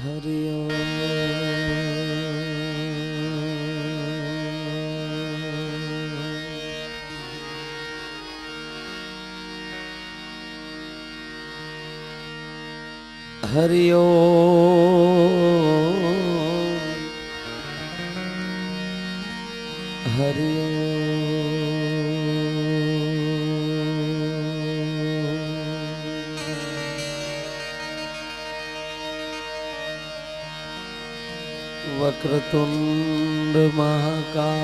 हरि ओम। हरि ओम। हरि वक्रतुंड महाकाय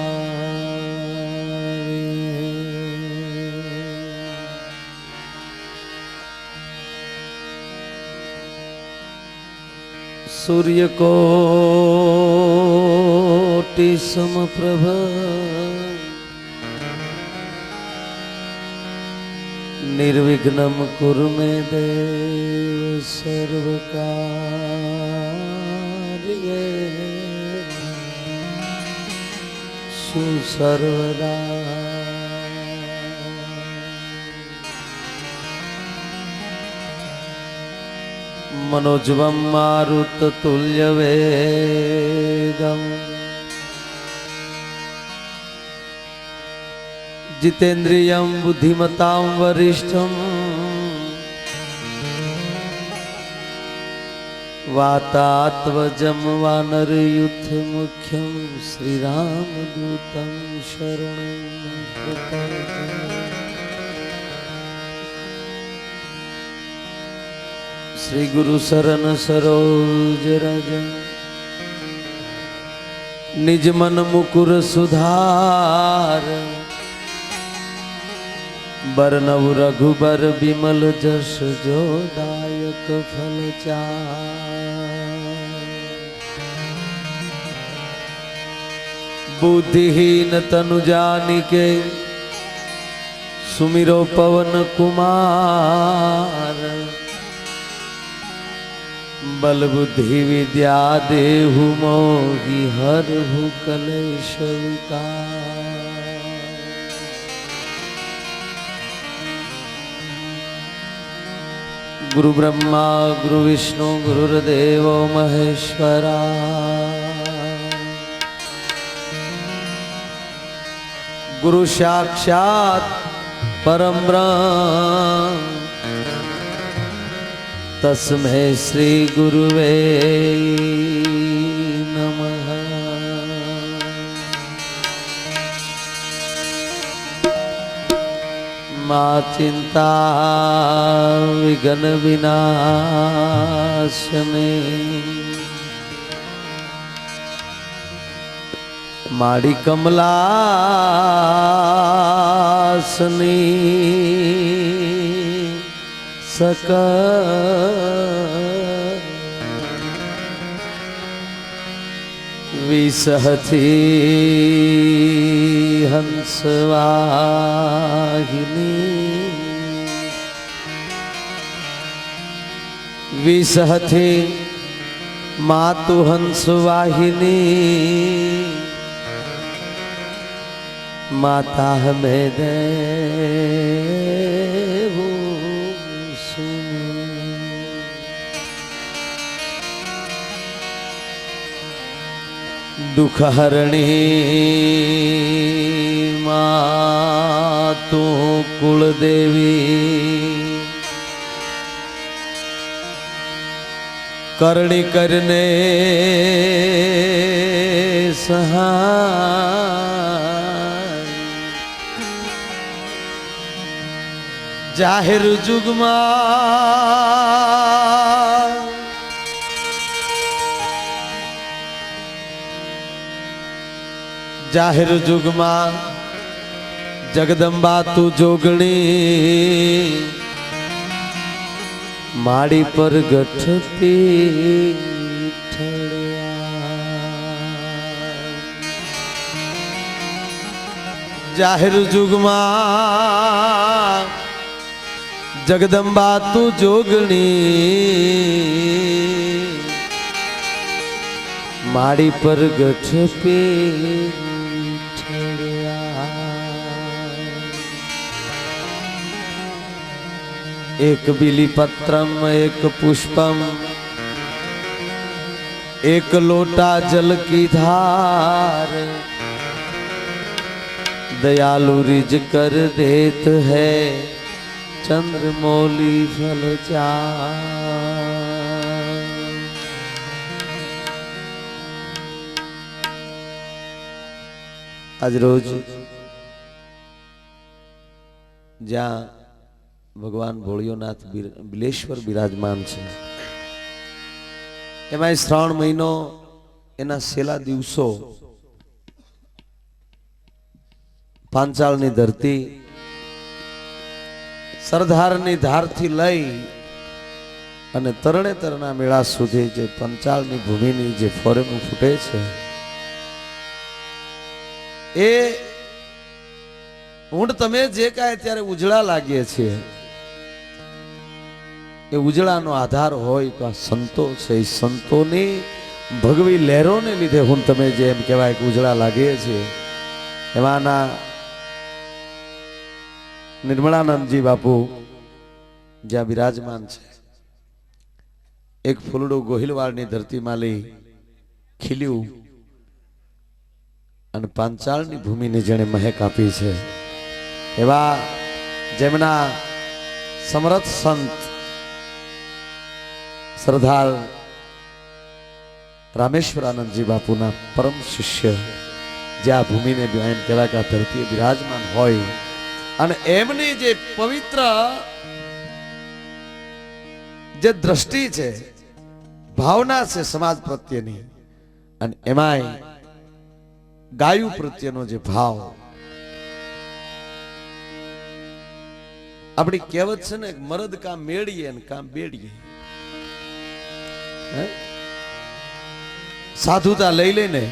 सूर्यकोटि समप्रभ निर्विघ्नं कुरु मे देव सर्वकार्येषु सर्वदा। मनोजवं मारुततुल्यवेगम् जितेन्द्रियं बुद्धिमतां वरिष्ठं वातात्मजं वानरयूथमुख्यं श्रीरामदूतं शरणं प्रपद्ये। श्री गुरु शरण सरोज रज निज मन मुकुर सुधार बरनउ रघुबर बिमल जस जो दायक फल चार। बुद्धिहीन तनु जानिके सुमिरो पवन कुमार बल बुद्धि विद्या देहु मोहि हरहु कलेश विकार। गुरु ब्रह्मा गुरु विष्णु गुरुर्देव महेश्वरा। गुरु साक्षात् परम ब्रह्म तस्मै श्री गुरुवे नमः। मा चिंता विघ्न विनाशने माड़ी कमलासनी सकल विसहती हंसवाहिनी विसहती मातु हंसवाहिनी माता हमें दे दुख हरणी मातु कुल देवी करणी करने सहाय जाहिर जुगमा जाहिर जुगमा जगदंबा तू जोगणी माड़ी पर गठती जाहिर जुगमा जगदंबा तू जोगणी माड़ी पर गठती एक बिलीपत्रम एक पुष्पम एक लोटा जल की धार दयालु रिज कर देत है चंद्रमौली फल चार। आज रोज ज्या भगवान भोळियोनाथ बिलेश्वर विराजमान है एमां श्रावण महीनो एना छेल्ला दिवसों પાંચાળની ધરતી સરદારની ધારથી લઈ અને તરણેતરના મેળા સુધી જે પંચાળની ભૂમિની જે ફોરેનું ફૂટે છે એ ઊંડ તમે જે કાંઈ અત્યારે ઉજળા લાગીએ છીએ એ ઉજળાનો આધાર હોય તો આ સંતો છે એ સંતોની ભગવી લહેરોને લીધે હું તમે જે એમ કહેવાય કે ઉજળા લાગીએ છીએ એમાંના निर्मलानंदजी बापू ज्या विराजमान है एक फूलड़ू गोहिलवाड़नी धरती माली खिल्यू अने પાંચાળની भूमिने जेने महक आपी है एवा जेमना समर्थ संत सरदार रामेश्वरानंदजी बापूना परम शिष्य ज्या भूमि ने एम कहेवाय के धरती विराजमान होय અને એમની જે પવિત્ર જે દ્રષ્ટિ છે ભાવના છે સમાજ પ્રત્યેની અને એમાંય ગાયું પ્રત્યેનો જે ભાવ આપણી કહેવત છે ને મરદ કામ મેળીએ ને કામ બેડીએ સાધુતા લઈ લઈને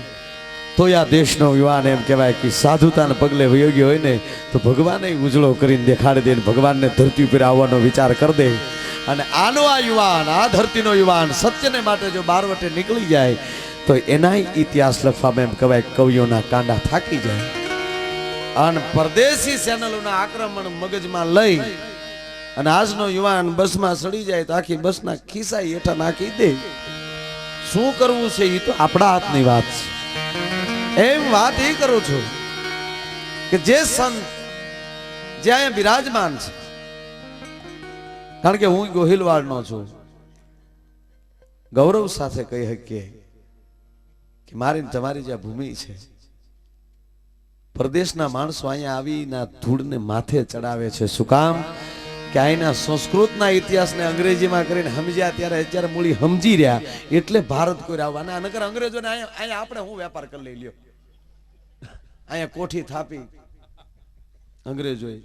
તો આ દેશનો યુવાન એમ કહેવાય કે સાધુતાને પગલે વયો ગયો હોય ને તો ભગવાને ઉજળો કરીને દેખાડી દે, ભગવાનને ધરતી ઉપર આવવાનો વિચાર કરી દે. અને આનો આ યુવાન, આ ધરતીનો યુવાન સત્યને માટે જો બારવટે નીકળી જાય તો એનાય ઇતિહાસ લખવામાં એમ કહેવાય કવિઓના કાંડા થાકી જાય. અને પરદેશી ચેનલોના આક્રમણ મગજમાં લઈ અને આજનો યુવાન બસમાં સડી જાય તો આખી બસના ખિસ્સા હેઠા નાખી દે. શું કરવું છે એ તો આપણા હાથની વાત છે. એમ વાત એ કરું છું કે જે સંત જ્યાં બિરાજમાન છે, કારણ કે હું ગોહિલવાડનો છું, ગૌરવ સાથે કહી શકીએ કે મારી તમારી જે ભૂમિ છે, પરદેશના માણસો અહીંયા આવીના ધૂળને માથે ચડાવે છે. શું કામ? કે અહીંના સંસ્કૃતના ઇતિહાસને અંગ્રેજીમાં કરીને સમજ્યા ત્યારે અત્યારે મૂળી સમજી રહ્યા એટલે ભારત કોઈ આવવાના. નકર અંગ્રેજોને અહીંયા આપણે હું વેપાર કરી લઈ લ્યો, અહીંયા કોઠી થાપી અંગ્રેજોએ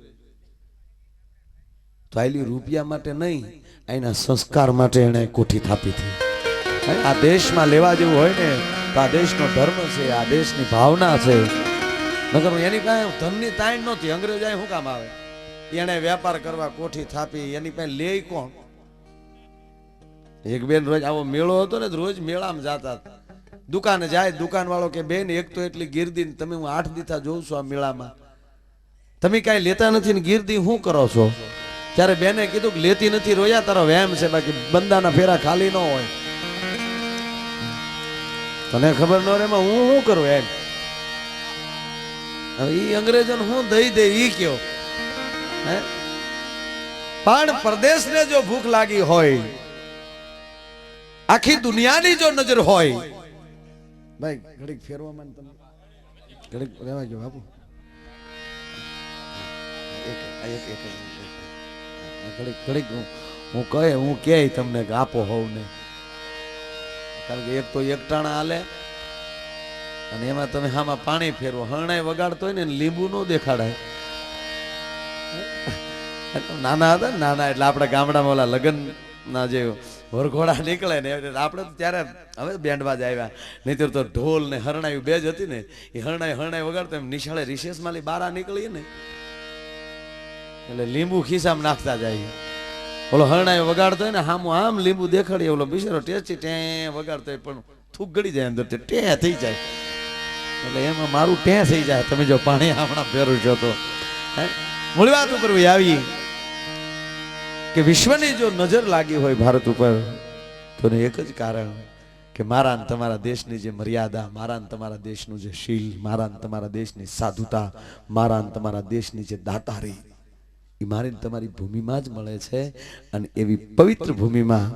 તો આયલી રૂપિયા માટે નહીં, અહીંના સંસ્કાર માટે એને કોઠી થાપી હતી. આ દેશમાં લેવા જેવું હોય ને તો આ દેશનો ધર્મ છે, આ દેશની ભાવના છે. નકર એની પાસે ધનની તાણ નહોતી. અંગ્રેજો અહીં શું કામ આવે? એને વેપાર કરવા કોઠી થાપી, એની પાસે લે કોણ? એક બેન રોજ આવો મેળો હતો ને, રોજ મેળામાં જતા, દુકાને જાય, દુકાન વાળો કે બેન એક તો એટલી ગીરદી, તમે હું 8 દીથા જોઉં છું આ મેળામાં, તમે કઈ લેતા નથી ને ગીરદી શું કરો છો? ત્યારે બેને કીધું કે લેતી નથી, રોયા તારો વેમ છે, બાકી બંદાના ફેરા ખાલી ન હોય. તને ખબર ન રહે હું શું કરું એમ. હવે ઈ અંગ્રેજોને હું દઈ દે ઈ કયો. પણ પરદેશને જો ભૂખ લાગી હોય, આખી દુનિયાની જો નજર હોય, ભાઈ ઘડીક ફેરવામાં તમે ઘડીક રહેવા ગયો બાપુ, ઘડીક હું કહે તમને આપો હોવ ને, કારણ કે એક તો એકટાણા હાલે અને એમાં તમે આમાં પાણી ફેરવો, હરણાય વગાડતો હોય ને લીંબુ નો દેખાડાય. નાના હતા ને, નાના એટલે આપણા ગામડામાં ઓલા લગ્ન ના જે વરઘોડા નીકળે ને આપણે ત્યારે હવે બેન્ડબાજ આવ્યા, નહીતર તો ઢોલ ને હરણાયું બે જ હતી ને, એ હરણાય વગાડતો એમ નિશાળે રિસેસમાં બારા નીકળીએ ને એટલે લીંબુ ખિસ્સામાં નાખતા જાય. ઓલો હરણાયો વગાડતો હોય ને હામું આમ લીંબુ દેખાડીએ, ઓલો બિચારો ટેચી ટે વગાડતો હોય પણ થૂક ગળી જાય અંદર, ટે થઈ જાય. એટલે એમાં મારું ટે થઈ જાય. તમે જો પાણી હમણાં ફેરવું છો તો મૂળ વાત ઉપર આવી કે વિશ્વની જો નજર લાગી હોય ભારત ઉપર તો એક જ કારણ કે મારા ને તમારા દેશની જે મર્યાદા, મારા ને તમારા દેશનું જે શીલ, મારા ને તમારા દેશની સાધુતા, મારા ને તમારા દેશની જે દાતારી, એ મારી ને તમારી ભૂમિમાં જ મળે છે. અને એવી પવિત્ર ભૂમિમાં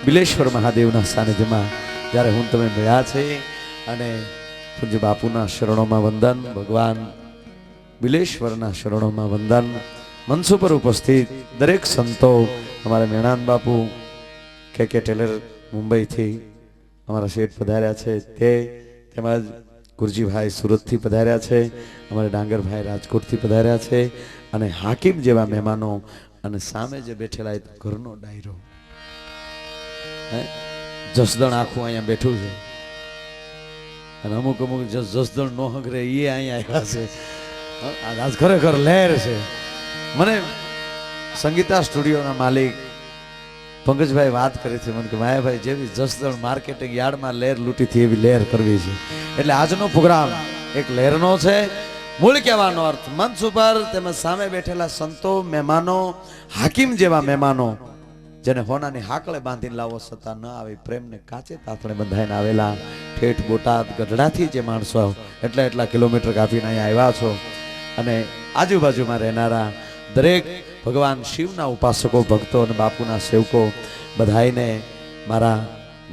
બિલેશ્વર મહાદેવના સાનિધ્યમાં જ્યારે હું તમે મળ્યા છે અને પૂજ્ય બાપુના શરણોમાં વંદન, ભગવાન બિલેશ્વરના શરણોમાં વંદન, મંચ પર ઉપસ્થિત દરેક સંતો, અમારા મેણાન બાપુ કે ટેલર મુંબઈથી અમારા શેઠ પધાર્યા છે, તે તેમજ ગુરજીભાઈ સુરતથી પધાર્યા છે, અમારા ડાંગરભાઈ રાજકોટથી પધાર્યા છે, અને હાકીમ જેવા મહેમાનો, અને સામે જે બેઠેલા ઘરનો ડાયરો, જસદણ આખું અહીંયા બેઠું છે, અને અમુક અમુક જસદણ નો હંગરે એ અહીંયા આવ્યા છે. આજ ખરેખર લહેર છે. મને સંગીતા સ્ટુડિયોના માલિક પંકજભાઈ વાત કરી હતી, મને કે માયાભાઈ જેવી જસદણ માર્કેટિંગ યાર્ડમાં લહેર લૂંટી હતી એવી લહેર કરવી છે. એટલે આજનો પ્રોગ્રામ એક લહેરનો છે. મૂળ કહેવાનો અર્થ મંચ ઉપર તેમજ સામે બેઠેલા સંતો, મહેમાનો, હાકીમ જેવા મહેમાનો, જેને હોનાની હાકળે બાંધીને લાવો છતાં ન આવે, પ્રેમને કાચે તાતણે બંધાઈને આવેલા, ઠેઠ બોટાદ ગઢડાથી જે માણસો એટલા કિલોમીટર કાપીને અહીંયા આવ્યા છો, અને આજુબાજુમાં રહેનારા દરેક ભગવાન શિવના ઉપાસકો, ભક્તો અને બાપુના સેવકો, બધાઈને મારા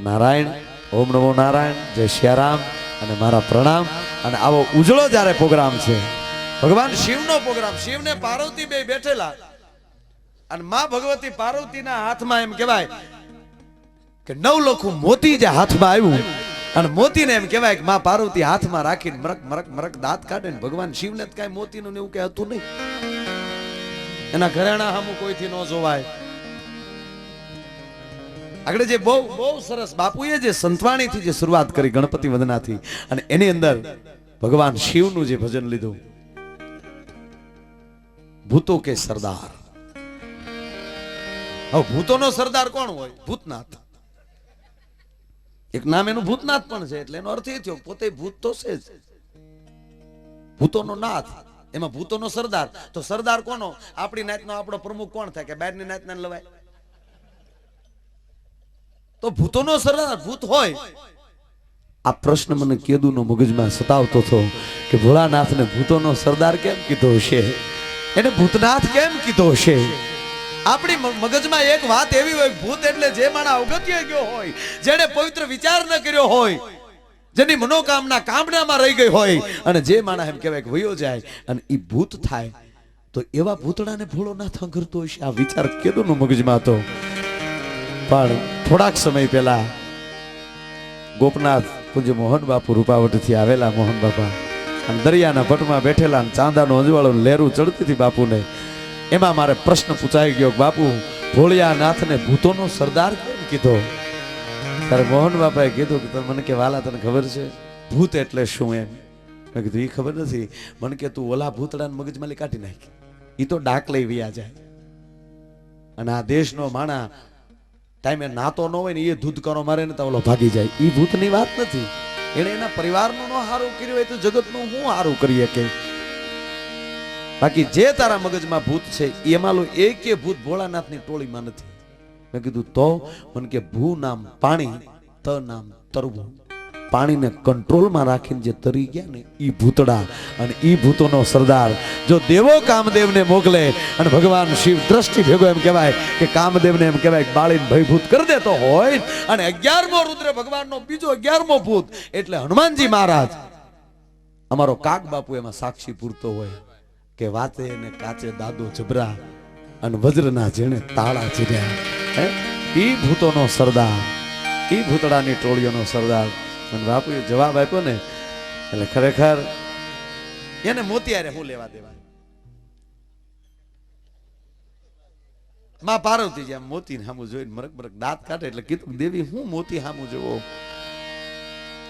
નારાયણ, ઓમ નમો નારાયણ, જય સિયારામ અને મારા પ્રણામ. અને આવો ઉજળો જ્યારે પ્રોગ્રામ છે, ભગવાન શિવનો પ્રોગ્રામ, શિવને પાર્વતી બે બેઠેલા, અને માં ભગવતી પાર્વતીના હાથમાં એમ કહેવાય કે 9 લાખ મોતી જે હાથમાં આવ્યું, અને મોતીને એમ કહેવાય કે માં પાર્વતી હાથમાં રાખીને મરક મરક મરક દાંત કાઢે ને ભગવાન શિવને કઈ મોતીનું એવું કઈ હતું નહીં. એના ઘરેણા સામું કોઈથી ન જોવાય. આગળ જે બહુ બહુ સરસ બાપુએ જે સંતવાણીથી જે શરૂઆત કરી, ગણપતિ વંદનાથી, અને એની અંદર ભગવાન શિવનું જે ભજન લીધું, ભૂતો કે સરદાર. હવે ભૂતોનો સરદાર કોણ હોય? ભૂતનાથ. એક નામ એનું ભૂતનાથ પણ છે, એટલે એનો અર્થ એ થયો પોતે ભૂત તો છે જ, ભૂતોનો નાથ, એમાં ભૂતોનો સરદાર. તો સરદાર કોનો? આપણી નાતનો આપણો પ્રમુખ કોણ થાય કે બહારની નાતના લવાય? તો ભૂતોનો સરદાર ભૂત હોય. આ પ્રશ્ન મને કેદુનો મગજમાં સતાવતો હતો કે ભોળાનાથને ભૂતોનો સરદાર કેમ કીધો હશે, એને ભૂતનાથ કેમ કીધો હશે? આપણી મગજમાં એક વાત એવી હોય, ભૂત એટલે જે માણસ અવગત્ય ગયો હોય, જેને પવિત્ર વિચાર ન કર્યો હોય, જેની મનોકામના કામનામાં રહી ગઈ હોય, અને જે માણસ એમ કહેવાય કે વયો જાય અને એ ભૂત થાય, તો એવા ભૂતડાને ભોળોનાથ હંગરતો હશે. આ વિચાર કેદુનો મગજમાં હતો. પણ થોડાક સમય પહેલા ગોપનાથ પૂજ્ય મોહન બાપુ રૂપાવટથી આવેલા, મોહન બાપા, અને દરિયાના ભટમાં બેઠેલા, ચાંદાનું અજવાળું લહેરું ચડતી હતી બાપુને. એમાં મારે પ્રશ્ન પૂછાઈ ગયો, બાપુ ભોળિયાનાથને ભૂતોનો સરદાર કેમ કીધો? ત્યારે મોહન બાપાએ કીધું કે મને કે વાલા તને ખબર છે ભૂત એટલે શું? એમ મેં કીધું એ ખબર નથી. મને કે તું ઓલા ભૂતડાને મગજમાંથી કાઢી નાખી, એ તો ડાક લઈ વ્યા જાય, અને આ દેશનો માણા ટાઈમે નાતો ન હોય ને એ ધૂધકારો મારે ને તો ઓલો ભાગી જાય. એ ભૂતની વાત નથી. એને એના પરિવારનું ન હારું કર્યું હોય તો જગતનું હું હારું કરીએ કે? બાકી જે તારા મગજમાં ભૂત છે એમાં એક ભૂત ભોળાનાથની ટોળીમાં નથી. મેં કીધું તો? મને કે ભૂ નામ પાણી, ત નામ તરવું. પાણીને કંટ્રોલમાં રાખીને જે તરી ગયા ને ઈ ભૂતડા, અને ઈ ભૂતોનો સરદાર. જો દેવો કામદેવને મોકલે, અને ભગવાન શિવ દ્રષ્ટિ ભેગો એમ કહેવાય કે કામદેવને એમ કહેવાય કે બાળીને ભયભૂત કરી દેતો હોય, અને 11મો રુદ્ર ભગવાનનો બીજો 11મો ભૂત એટલે હનુમાનજી મહારાજ, અમારો કાક બાપુ એમાં સાક્ષી પૂરતો હોય કે વાતે ને કાચે દાદો જબરા, અને વજ્રના જેણે તાળા ચીર્યા. ઈ ભૂતોનો સરદાર, ઈ ભૂતડાની ટોળીઓનો સરદાર. અને બાપુએ જવાબ આપ્યો ને, એટલે ખરેખર એને મોતિયારે હું લેવા દેવા. માં પાર્વતી જેમ મોતી હામું જોઈને મરક મરક દાંત કાઢે, એટલે કીધું દેવી હું મોતી હામું જોવો,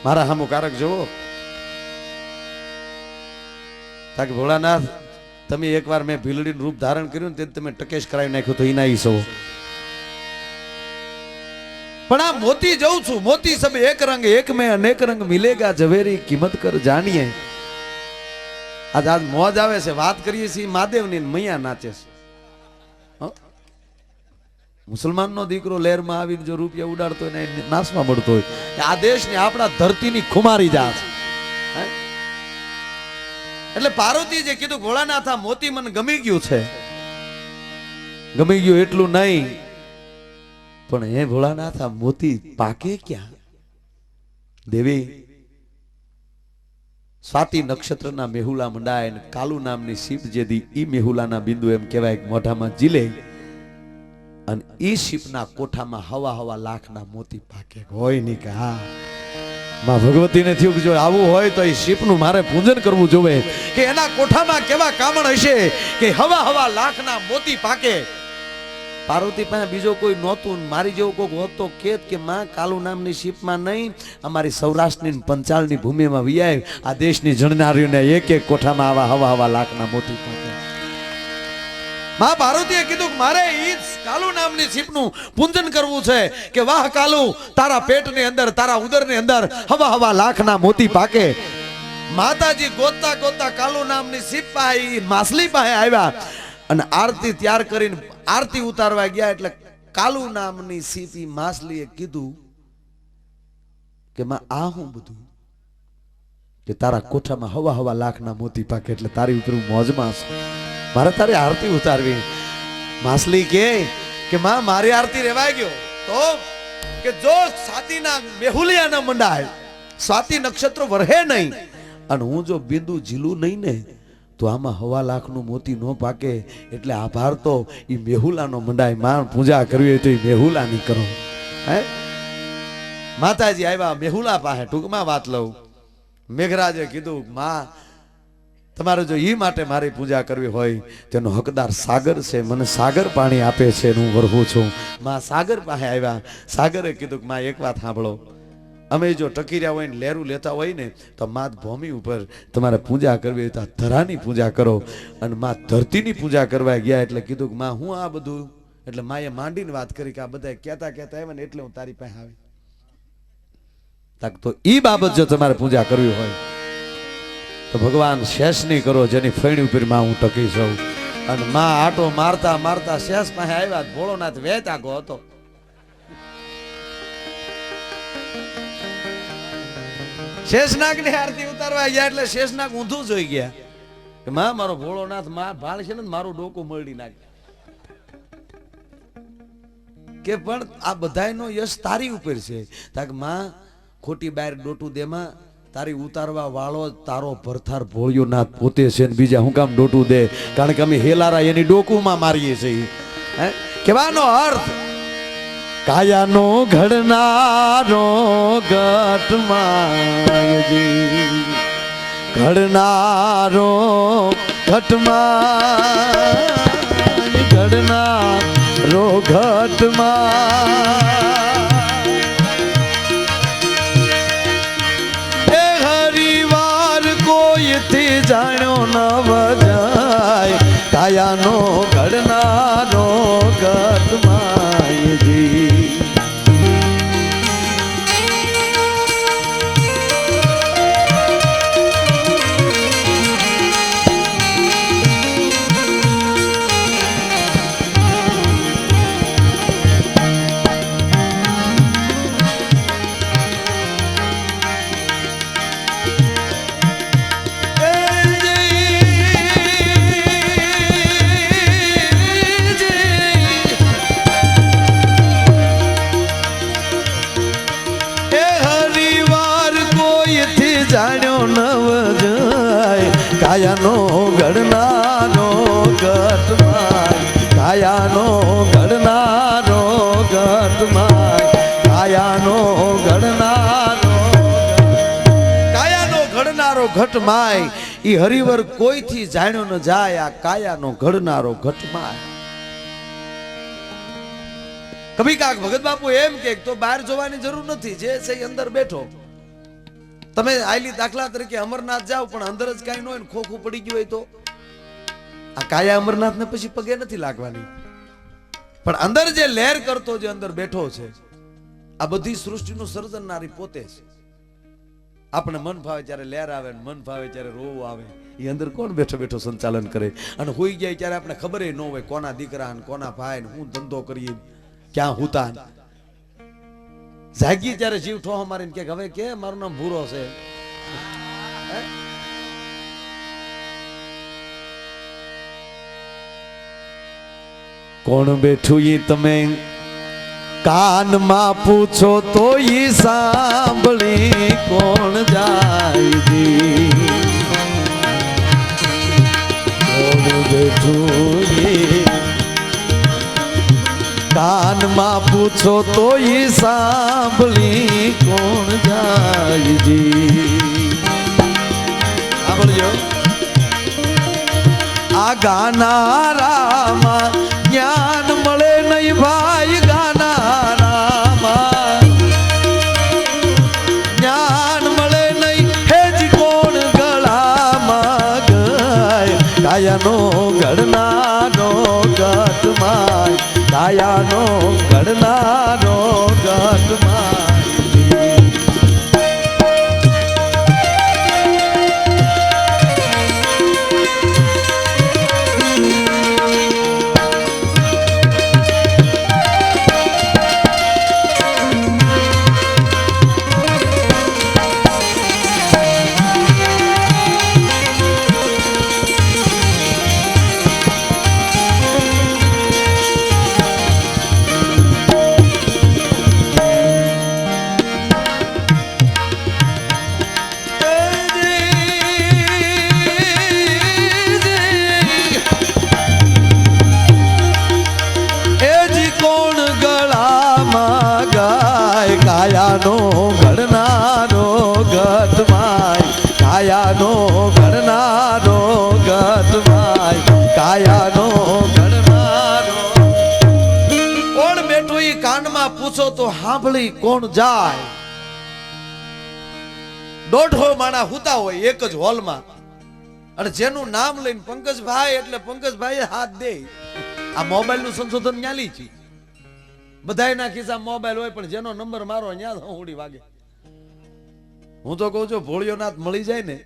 મારા હામું કારક જોવો. તાકે ભોળાનાથ તમે એકવાર મેં ભીલડીનું રૂપ ધારણ કર્યું ને તે તમે ટકેશ કરાવી નાખ્યું તો એના ઈસો. પણ આ મોતી જઉં છું, મોતી સબ એક રંગ એક में अनेक रंग मिलेगा, ઝવેરી કિંમત કર જાણીએ. આજ મોજ આવે છે, વાત કરીએ છીએ મહાદેવની, મૈયા નાચે છે. મુસલમાનનો દીકરો લહેરમાં આવીને જો રૂપિયા ઉડાડતો હોય ને નાશમાં મળતો હોય, આ દેશને આપણા ધરતીની ખુમારી જાત. એટલે પાર્વતી જે કીધું ભોળાનાથા મોતી મને ગમી ગયું છે, ગમી ગયું એટલું નહીં, પણ હે ભોળાનાથા મોતી પાકે ક્યાં? દેવી સ્વાતિ નક્ષત્રના મેહુલા મંડાય ને કાલુ નામની શીપ જે દી ઈ મેહુલાના બિંદુ એમ કહેવાય મોઢામાં જીલે અને ઈ શીપના કોઠામાં હવા હવા લાખના મોતી પાકે. હોય નહીં કે હા માં ભગવતીને થયું કે જો આવું હોય તો એ શીપનું મારે પૂજન કરવું જોવે કે એના કોઠામાં કેવા કામણ હશે કે હવા હવા લાખના મોતી પાકે. પાર્વતી પાસે બીજો કોઈ નહોતું, મારી જેવું કોઈક હોત તો કેત કે માં કાલુ નામની શીપમાં નહીં, અમારી સૌરાષ્ટ્રની પંચાળની ભૂમિમાં વિયાય આ દેશની જણનારીઓને એક એક કોઠામાં આવા હવા હવા લાખના મોતી પાકે. માં પાર્વતીએ કીધું કે મારે ઈ કાલુ નામની શીપનું પૂજન કરવું છે કે વાહ કાલુ, તારા પેટની અંદર તારા ઉદરની અંદર હવા હવા લાખના મોતી પાકે. માતાજી ગોતતા ગોતતા કાલુ નામની શીપ પાસે માછલી પાસે આવ્યા અને આરતી તૈયાર કરીને આરતી ઉતારવા ગયા. એટલે કાલુ નામની સીપી માછલીએ કીધું કે માં આ હું બધું કે તારા કોઠામાં હવા હવા લાખના મોતી પાકે એટલે તારી ઉપર મોજમાં છું, મારે તારી આરતી ઉતારવી. માછલી કે માં મારી આરતી રેવાઈ ગયો તો કે જો સ્વાતિના મેહુલિયા ન મંડાય, સ્વાતિ નક્ષત્ર વરહે નહીં અને હું જો બિંદુ ઝીલું નહીં ને તો આમાં હવા લાખનું મોતી ન પાકે. એટલે આભાર તો ઈ મેહુલાનો મંડાય. માં પૂજા કરવી હોય તો ઈ મેહુલાની કરો. હે માતાજી આવ્યા મેહુલા પાસે. ટૂંકમાં વાત લઉં, મેઘરાજે કીધું માં તમારે જો ઈ માટે મારી પૂજા કરવી હોય તેનો હકદાર સાગર છે, મને સાગર પાણી આપે છે, હું વરહું છું. માં સાગર પાસે આવ્યા. સાગરે કીધું કે માં એક વાત સાંભળો, અમે જો ટકી રહ્યા હોય ને લહેરું લેતા હોય ને તો માત ભૂમિ ઉપર તમારે પૂજા કરવી હોય તો ધરાની પૂજા કરો. અને માં ધરતીની પૂજા કરવા ગયા એટલે કીધું કે માં હું આ બધું, એટલે માએ માંડીને વાત કરી કે આ બધા કહેતા કહેતા આવ્યા ને એટલે હું તારી પાસે આવી. તો ઈ બાબત જો તમારે પૂજા કરવી હોય તો ભગવાન શેષની કરો, જેની ફેણી ઉપર માં હું ટકી છું. અને માં આટો મારતા મારતા શેષ પાસે આવ્યા. ભોળોનાથ વહેતા ગો હતો. શેષનાગ ની આરતી ઉતારવા ગયા એટલે શેષનાગ ઊંધું જોઈ ગયા કે માં મારો ભોળોનાથ માં ભાળ છે ને મારું ડોકું મરડી નાખે કે પણ આ બધાયનો યશ તારી ઉપર છે. તાક માં ખોટી બાર ડોટું દેમાં તારી ઉતારવા વાળો તારો ભરથાર ભોળિયો નાથ પોતે છે ને બીજા હું કામ ડોટું દે, કારણ કે અમે હેલારા એની ડોકુમાં મારીએ છીએ. હે કહેવાનો અર્થ કાયાનો ઘડનારો ઘટમાયજી, ઘડનારો ઘટમાય, ઘડનારો ઘટમાય. એ હરિવાર કોઈથી જાણ્યો ન વજાય, કાયાનો ઘડનારો ઘટમાયજી. જાણ્યો નવ જાય, કાયાનો ઘડનારો ઘટમાય, કાયાનો ઘડનારો ઘટમાય, કાયાનો ઘડનારો, કાયાનો ઘડનારો ઘટમાય. ઈ હરિવર કોઈથી જાણ્યો ન જાય, આ કાયાનો ઘડનારો ઘટમાય. કભી કાક ભગત બાપુ એમ કે તો બહાર જોવાની જરૂર નથી, જે છે અંદર બેઠો. તમે આયલી દાખલા તરીકે અમરનાથ જાઓ પણ અંદર જ કઈ ન હોય ને ખોખું પડી ગયું હોય તો આ કાયા અમરનાથ ને પછી પગે નથી લાગવાની, પણ અંદર જે લહેર કરતો જે અંદર બેઠો છે આ બધી સૃષ્ટિનું સર્જનનારી પોતે છે. આપણે મન ભાવે ત્યારે લહેર આવે, મન ભાવે ત્યારે રોવું આવે, એ અંદર કોણ બેઠો બેઠો સંચાલન કરે? અને હોઈ જાય ત્યારે આપણે ખબર ન હોય કોના દીકરા ને કોના ભાઈ ને હું ધંધો કરીએ. ક્યાં હુતા જાગી ત્યારે જીવ ઠોહો મારીને કે હવે કે મારું નામ ભૂરો છે. કોણ બેઠું ઈ તમે કાનમાં પૂછો તો ઈ સાંભળી કોણ જાય જી. કોણ બેઠું ઈ કાનમાં પૂછો તો ઈ સાંભળી કોણ જાય જી. સાંભળજો આ ગાનારામાં જ્ઞાન મળે નહીં ભાઈ. ગાનારામાં જ્ઞાન મળે નહીં હેજી કોણ ગળામાં ગાય. કાયાનો ગણનારો ગટમાય. કાયાનો ગણનારો ગટમાય. કાયાનો ઘડનારો ગટમાય. કાયાનો ઘડનારો ગટમાય. કાયાનો ઘડનારો. કોણ બેઠું ઈ કાનમાં પૂછો તો સાંભળી કોણ જાય. દોઢો માણા હુતા હોય એક જ હોલમાં અને જેનું નામ લઈને પંકજભાઈ એટલે પંકજભાઈ હાથ દે. આ મોબાઈલ નું સંશોધન ન્યાલી છે. બધાયના ખિસ્સા મોબાઈલ હોય પણ જેનો નંબર મારો ન્યા હોડી વાગે. હું તો કહું છું ભોળિયોનાથ મળી જાય ને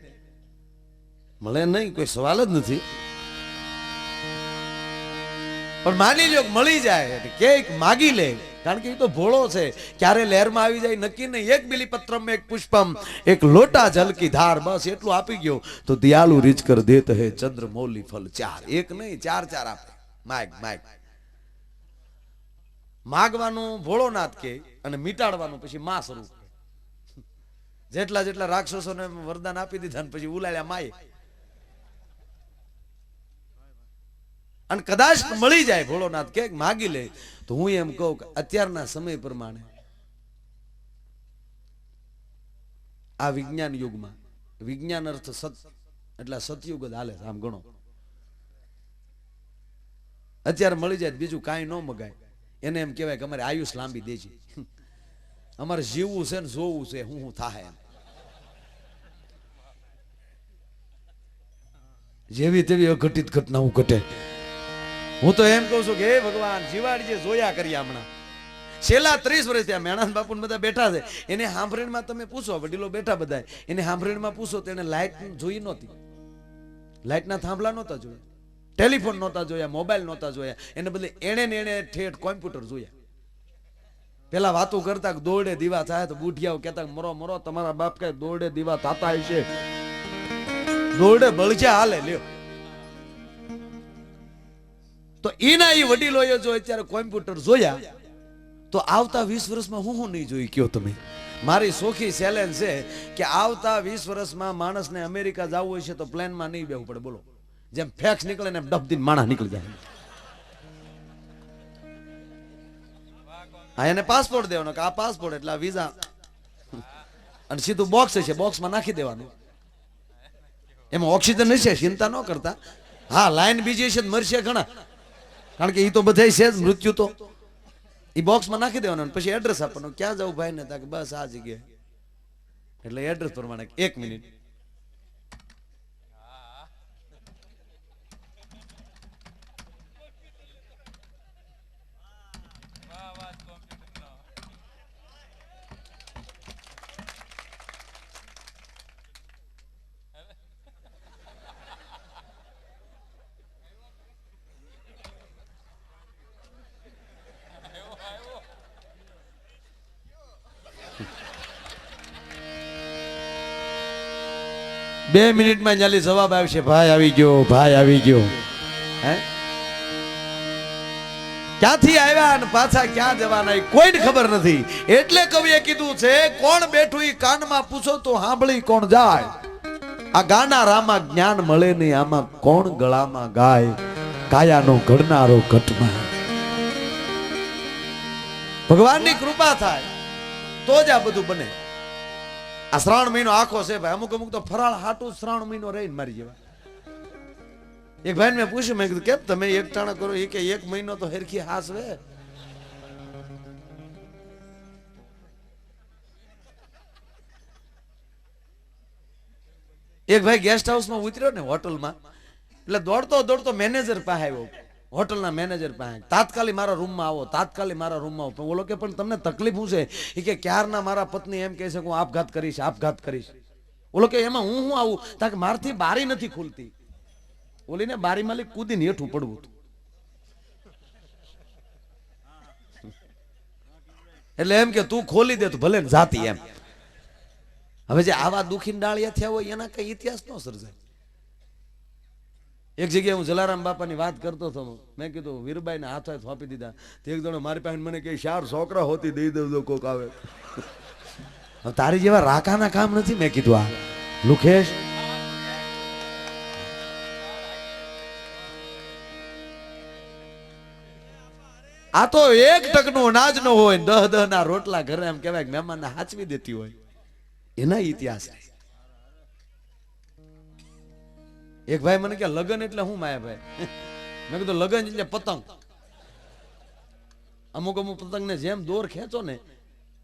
મળે નહીં કોઈ સવાલ જ નથી. પણ માની લ્યો મળી જાય કે માગી લે કારણ કે એ તો ભોળો છે. ક્યારે લહેરમાં આવી જાય નક્કી નહીં. એક બિલીપત્રમ એક પુષ્પમ એક લોટા જલ કી ધાર બસ એટલું આપી ગયો તો દયાલુ રીચ કર દેત હે ચંદ્ર મૌલી ફલ ચાર. એક નહીં ચાર ચાર આપે. માગ માગ માગવાનું ભોળોનાથ કે અને મીટાડવાનું પછી માં સ્વરૂપ. જેટલા જેટલા રાક્ષસોને વરદાન આપી દીધા ને પછી ઉલાળ્યા માય. અને કદાચ મળી જાય ભોળોનાથ કે માગી લે તો હું એમ કહું કે અત્યારના સમય પ્રમાણે આ વિજ્ઞાન યુગમાં વિજ્ઞાન અર્થ સત એટલે સતયુગ જ હાલે. આમ ગણો અત્યારે મળી જાય બીજું કાંઈ ન મગાય. એને એમ કહેવાય કે અમારે આયુષ લાંબી દેજે. અમારે જીવવું છે ને જોવું છે હું થાય એમ. જેવી તેવી અઘટિત ઘટનાઓ ઘટે. હું તો એમ કહું છું કે હે ભગવાન જીવાડજે જોયા કરીએ. હમણાં છેલ્લા 30 વર્ષ ત્યાં મેણાન બાપુ બધા બેઠા છે. એને સાંભળીમાં તમે પૂછો વડીલો બેઠા બધા એને સાંભળીમાં પૂછો તો એને લાઈટ જોઈ નહોતી. લાઈટના થાંભલા નહોતા જોયા. ટેલિફોન નહોતા જોયા. મોબાઈલ નહોતા જોયા. એને બદલે એને ઠેઠ કોમ્પ્યુટર જોયા. પેલા વાતો કરતા દોડે દીવા થાય તો બુઢિયાઓ કહેતા મરો મરો તમારા બાપ કઈ દોડે દીવા થતા હશે. દોડે બળજા હાલે લ્યો. તો એના એ વડીલોએ જો અત્યારે કોમ્પ્યુટર જોયા તો આવતા 20 વર્ષમાં હું નહીં જોઈ કયો તમે. મારી સોખી ચેલેન્જ છે કે આવતા 20 વર્ષમાં માણસને અમેરિકા જવું હોય છે તો પ્લેનમાં નહીં બેવું પડે. બોલો જેમ ફેક્સ નીકળે ને ડબ દિન માણસ નીકળી જાય. હા એને પાસપોર્ટ દેવાનો કે આ પાસપોર્ટ એટલે આ વિઝા અને સીધું બોક્સ છે બોક્સમાં નાખી દેવાનું. એમાં ઓક્સિજન હશે ચિંતા ન કરતા. હા લાઈન બીજી છે મરશે ઘણા કારણ કે એ તો બધા છે જ મૃત્યુ તો. એ બોક્સમાં નાખી દેવાનું પછી એડ્રેસ આપવાનું ક્યાં જવું ભાઈ ને કે બસ આ જગ્યાએ એટલે એડ્રેસ પ્રમાણે 1 મિનિટ 2 મિનિટમાં જલ્દી જવાબ આવશે, ભાઈ આવી ગયો, ભાઈ આવી ગયો. હે ક્યાંથી આવ્યા અને પાછા ક્યાં જવાના એ કોઈને ખબર નથી. એટલે કવિએ કીધું છે, કોણ બેઠું ઈ કાનમાં પૂછો તો સાંભળી કોણ જાય. આ ગાના રામાં જ્ઞાન મળે નહીં, આમાં કોણ ગળામાં ગાય. કાયાનો ઘડનારો ઘટમાં. ભગવાનની કૃપા થાય તો જ આ બધું બને. આ શ્રાવણ મહિનો આખો છે ભાઈ. અમુક અમુક તો ફરાળ હાટું શ્રાવણ મહિનો રહીને મારી જેવા. એક ભાઈ મેં પૂછ્યું, મેં કીધું કેમ તમે એક ટાણા કરો? એ કે 1 મહિનો તો હેરખી હાસવે. એક ભાઈ ગેસ્ટ હાઉસમાં ઉતર્યો ને હોટલમાં, એટલે દોડતો દોડતો મેનેજર પાસે આવ્યો, હોટલના મેનેજર પાસે. તાત્કાલિક મારા રૂમમાં આવો, તાત્કાલિક મારા રૂમમાં આવો. ઓલો કે પણ તમને તકલીફ શું છે? એ કે ક્યારના મારા પત્ની એમ કહે છે કે હું આપઘાત કરીશ, આપઘાત કરીશ. ઓલો કે એમાં હું આવું? તાકે મારથી બારી નથી ખુલતી. ઓલીને બારી માલિક કૂદીને હેઠું પડવું હતું. એટલે એમ કે તું ખોલી દે તો ભલે ને જાતી એમ. હવે જે આવા દુખી ડાળિયા થયા હોય એના કઈ ઇતિહાસ ન સર્જાય. એક જગ્યાએ હું જલારામ બાપાની વાત કરતો હતો. મેં કીધું વીરબાઈ ને હાથ સોંપી દીધા. તે એક જણો મારી પાસે મને કે 4 છોકરા હોતી દઈ દઉં કોક આવે. તારી જેવા રાકાના કામ નથી. મેં કીધું આ લુખેશ આ તો 1 ટકનું અનાજ નો હોય, 10 ના રોટલા ઘરે એમ કહેવાય મહેમાન ને હાચવી દેતી હોય. એના ઇતિહાસ. એક ભાઈ મને કે લગન એટલે હું માયા ભાઈ? મેં કીધું લગન એટલે પતંગ. અમુક અમુક પતંગ ને જેમ દોર ખેંચો ને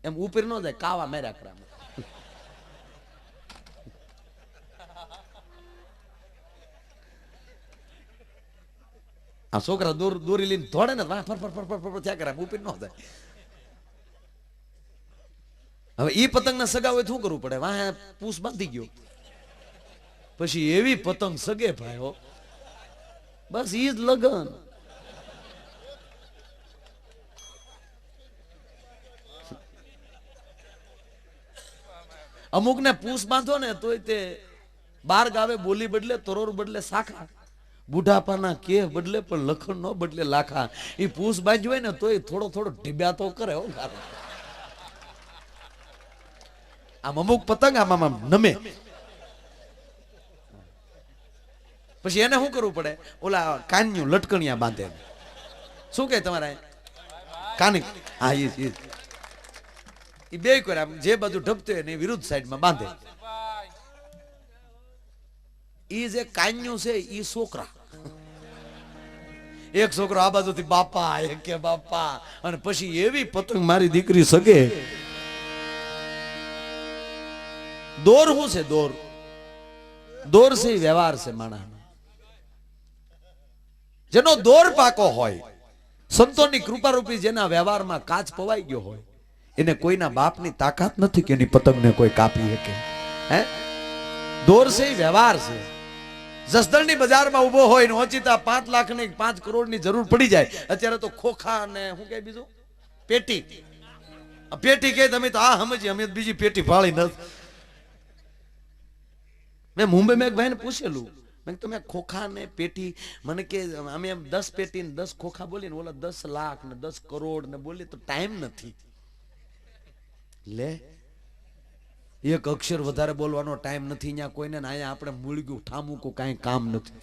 એમ ઉપર ન જાય, કાવા મેર્યા કરે. આ છોકરા દોરી લઈને દોડે ને ફર ફર ફર ફર થયા કરે, ઉપર ન જાય. હવે ઈ પતંગ ના સગા હોય શું કરવું પડે? વાહે પૂસ બાંધી ગયો, પછી એવી પતંગ સગે ભાઈ હો, બસ ઈ જ લગન. અમુક ને પૂસ બાંધો ને તોય તે 12 ગાવે બોલી બદલે, તરોર બદલે શાખા. બુઢાપાના કે બદલે પણ લખણ નો બદલે લાખા. ઈ પૂસ બાંધ્યું હોય ને તોય થોડો થોડો ઢીબ્યા તો કરે હો. આમ અમુક પતંગ આમ નમે. પછી એને શું કરવું પડે? ઓલા કાન્યું લટકણિયા બાંધે. શું કહે તમારે કાનિક? હા એ બે કરે. જે બાજુ ઢબતું હોય ને વિરુદ્ધ સાઈડમાં બાંધે. ઈ જે કાન્યું છે ઈ છોકરા. એક છોકરો આ બાજુથી બાપા, એક કે બાપા. અને પછી એવી પતંગ મારી દીકરી સગે. દોર શું છે? દોર દોર છે વ્યવહાર છે માણસ. જેનો દોર પાકો હોય, સંતોની કૃપારૂપી જેના વ્યવહારમાં કાચ પવાઈ ગયો હોય, એને કોઈના બાપની તાકાત નથી કે એની પતંગને કોઈ કાપી શકે. હે દોર છે વ્યવહાર છે. જસદણની બજારમાં ઉભો હોય ને ઓચિતા 5 લાખ ની 5 કરોડની જરૂર પડી જાય. અત્યારે તો ખોખા ને શું કે બીજું પેટી. પેટી કે તમે તો આ સમજી, અમે બીજી પેટી ફાળી નથી. મેં મુંબઈમાં એક ભાઈને પૂછેલું, મેં તમે ખોખા ને પેટી, મને કે અમે એમ 10 પેટી ને 10 ખોખા બોલી ને ઓલા 10 લાખ ને 10 કરોડ ને બોલી તો ટાઈમ નથી. લે એક અક્ષર વધારે બોલવાનો ટાઈમ નથી અહીંયા કોઈને. ને અહીંયા આપણે મૂળગ્યું ઠામુકું કાંઈ કામ નથી.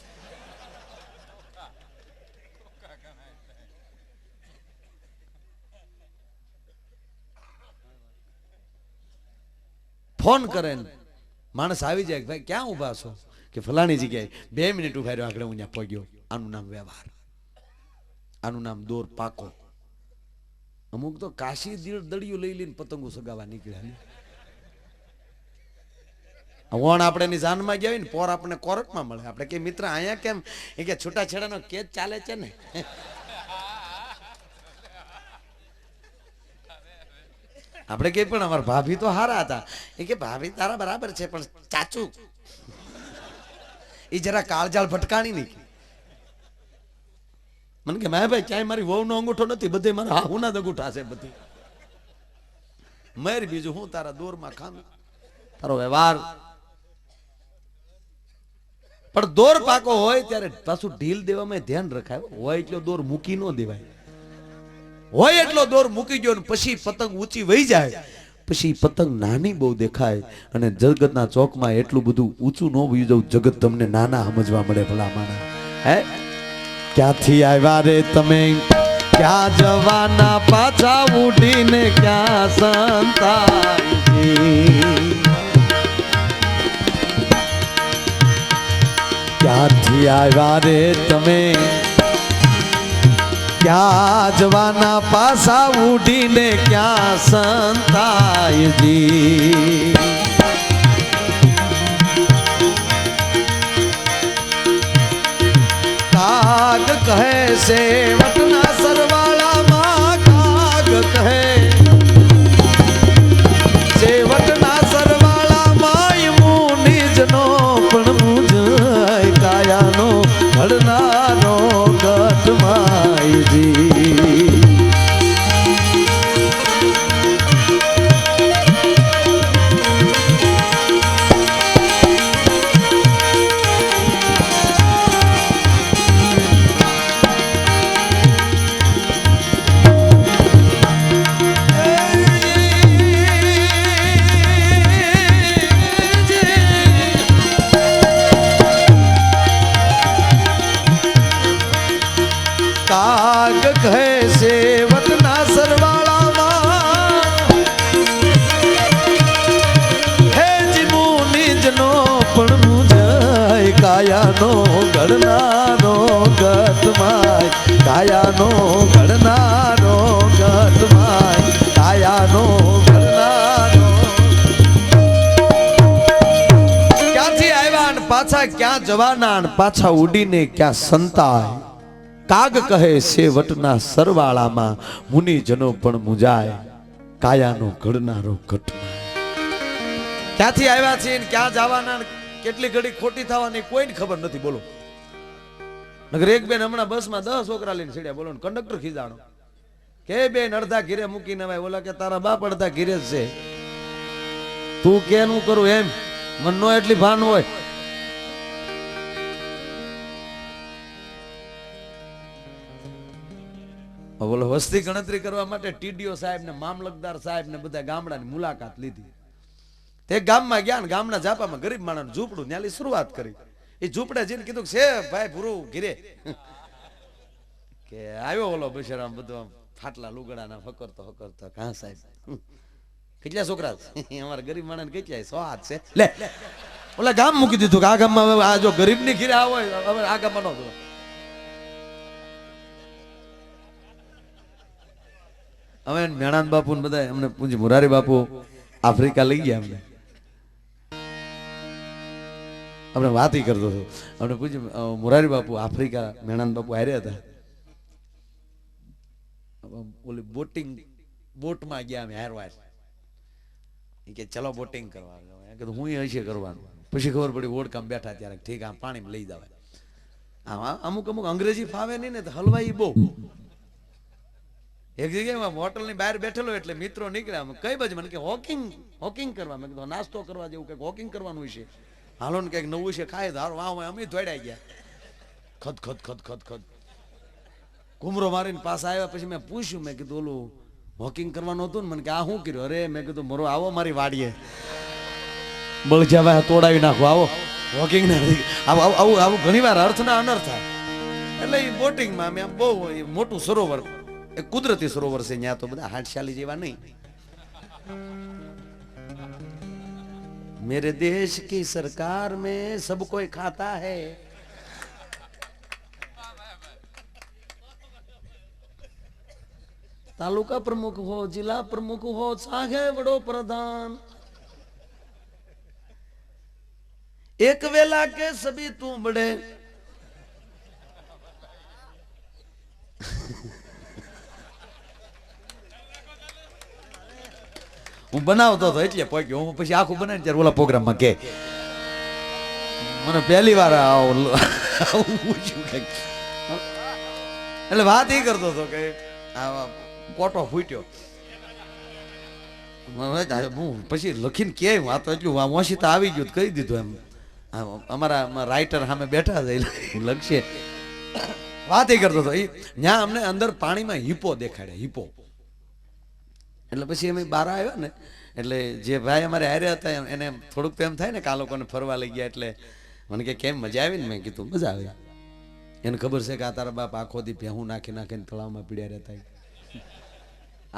ફોન કરે ને માણસ આવી જાય, ભાઈ ક્યાં ઉભા છો? કે ફલાણી જગ્યાએ. 2 મિનિટ ઉભા રહ્યો, આગળ હું ત્યાં પગ્યો. આનું નામ વ્યવહાર, આનું નામ દોર પાકો. અમુક તો કાશી દળિયું લઈ લઈને પતંગો સગાવા નીકળ્યા. વણ આપણે ની જાનમાં ગયા હોય ને પોર આપણને કોર્ટમાં મળે. આપણે કે મિત્ર અહીંયા કેમ? એ કે છૂટાછેડાનો કેસ ચાલે છે ને. આપણે કે પણ અમારા ભાભી તો હારા હતા. એ કે ભાભી તારા બરાબર છે પણ ચાચુ એ જરા કાળજાળ ભટકાણી નહીં. મને કે મેં ભાઈ ક્યાંય મારી વહુનો અંગૂઠો નથી, બધે મારા હાહુના જ અંગૂઠા છે બધી. મેર બીજું હું તારા દોરમાં ખામી, તારો વ્યવહાર. પણ દોર પાકો હોય ત્યારે પાછું ઢીલ દેવામાં ધ્યાન રખાય. હોય એટલો દોર મૂકી ન દેવાય. હોય એટલો દોર મૂકી ગયો ને પછી પતંગ ઊંચી વહી જાય પછી પતંગ નાની બહુ દેખાય અને જગતના ચોકમાં એટલું બધું ઊંચું ન વયું જવું જગત તમને નાના સમજવા મળે. ભલા માના હે ક્યાંથી આવ્યા રે તમે, ક્યાં જવાના પાછા ઉડીને ક્યાં સંતાઈ. ક્યાંથી આવ્યા રે તમે, ક્યાં જવાના પાછા ઉડીને ક્યાં સંતાયજી. કાગ કહે છે વટના સરવાળામાં, કાગ કહે છે વટના સરવાળામાં મુનિજનો પણ મુજાય કાયાનો ઘડનારો ગઢમાયજી. કાગ કહે છે વટના સરવાળામાં, હે મુનિજનો પણ મુજાય કાયાનો ઘડનારો ગતમાય. કાયાનો ઘડનારો ગતમાય. કાયાનો ઘડનારો. ક્યાંથી આવ્યા ને પાછા ક્યાં જવાના ને પાછા ઉડીને ક્યાં સંતાય. કાગ કહે છે વટના સરવાળામાં મુનિજનો પણ મુજાય કાયાનો ઘડનારો ઘટમાય. ક્યાંથી આવ્યા છે ને ક્યાં જવાના કેટલી ઘડી ખોટી થવાની કોઈને ખબર નથી. બોલો નગર એક બેન હમણાં બસમાં 10 છોકરા લઈને સીડ્યા. બોલો કંડક્ટર ખીજાણો કે બેન અડધા ઘીરે મૂકીને ભાઈ ઓલા કે તારા બાપ અડધા ઘીરે જ છે, તું કેનું કરું એમ મન નો એટલી ભાન હોય. બોલો વસ્તી ગણતરી કરવા માટે ટીડીઓ સાહેબ ને મામલતદાર સાહેબ ને બધા ગામડાની મુલાકાત લીધી. તે ગામમાં ગયા ને ગામના જાપામાં ગરીબ માણસ ઝૂંપડું ન્યાલી શરૂઆત કરી. એ ઝૂંપડે જઈને કીધું છે ભાઈ પૂરું ઘીરે કે આવ્યો ઓલો બિચારામ બધું ફાટલા લુગડાના ફકરતો કાં સાહેબ કેટલા છોકરા અમારા ગરીબ માણસ કેટલા 100 છે લે. ઓલા ગામ મૂકી દીધું કે આ ગામમાં આ જો ગરીબ ની ઘીરે આવો હવે આ ગામમાં નો. હવે મેણાન બાપુ ને બધા અમને પૂછી મોરારી બાપુ આફ્રિકા લઈ ગયા. આપણે વાત કરતો હતો. અમને પૂછ્યું મોરારી બાપુ આફ્રિકા મેણાન બાપુ હાર્યા હતા. ઓલી બોટમાં ગયા અમે હારવા. એ કે ચલો બોટિંગ કરવા. કીધું હું હશે કરવાનું. પછી ખબર પડી ઓડકામ બેઠા ત્યારે ઠીક આમ પાણીમાં લઈ જવાય. અમુક અંગ્રેજી ફાવે નહીં ને તો હલવાઈ બહુ. એક જગ્યાએ હોટલ ની બહાર બેઠેલો એટલે મિત્રો નીકળ્યા. કઈ બાજુ મને કે હોકિંગ કરવા. મેં કીધું નાસ્તો કરવા જેવું કઈક હોકિંગ કરવાનું છે, હાલો ને કઈક નવું છે ખાય ધારો. અમે દોડાઈ ગયા ખદ ખદ ખદ ખદ ખદ ઘુમરો મારીને પાસ આવ્યા. પછી મેં પૂછ્યું, મેં કીધું ઓલું હોકિંગ કરવાનું હતું ને. મને કે આ શું કર્યું? અરે મેં કીધું મરો આવો મારી વાડીએ બળજાભાઈ તોડાવી નાખો આવો હોકિંગ ના. આવું ઘણી વાર અર્થ ના અનર્થ થાય. એટલે એ બોટિંગમાં અમે આમ બહુ મોટું સરોવર કુદરતી સરોવર છે ત્યાં તો બધા હાટશાલી જેવા નહીં. मेरे देश की सरकार में सब कोई खाता है. तालुका प्रमुख हो, जिला प्रमुख हो, चाहे बड़ो प्रधान, एक वेला के सभी तू बड़े. હું બનાવતો હતો એટલે પહોંચ્યો. હું પછી આખું બનાવી ત્યારે ઓલા પ્રોગ્રામમાં કે મને પહેલી વાર એટલે વાત એ કરતો હતો કે કોટો ફૂટ્યો. હું પછી લખીને કે આ તો એટલું મોસીતા આવી ગયું કહી દીધું એમ. અમારા રાઇટર સામે બેઠા છે લક્ષ્ય વાત કરતો હતો. ત્યાં અમને અંદર પાણીમાં હિપો દેખાડ્યા, હિપો. એટલે પછી અમે બહાર આવ્યા ને એટલે જે ભાઈ અમારે હારે હતા એને થોડુંક તો એમ થાય ને કે આ લોકોને ફરવા લઈ ગયા. એટલે મને કે કેમ મજા આવી ને? મેં કીધું મજા આવી. એને ખબર છે કે આ તારા બાપ આખો દી ભેહું નાખી નાખીને તળાવમાં પીડ્યા રહેતા.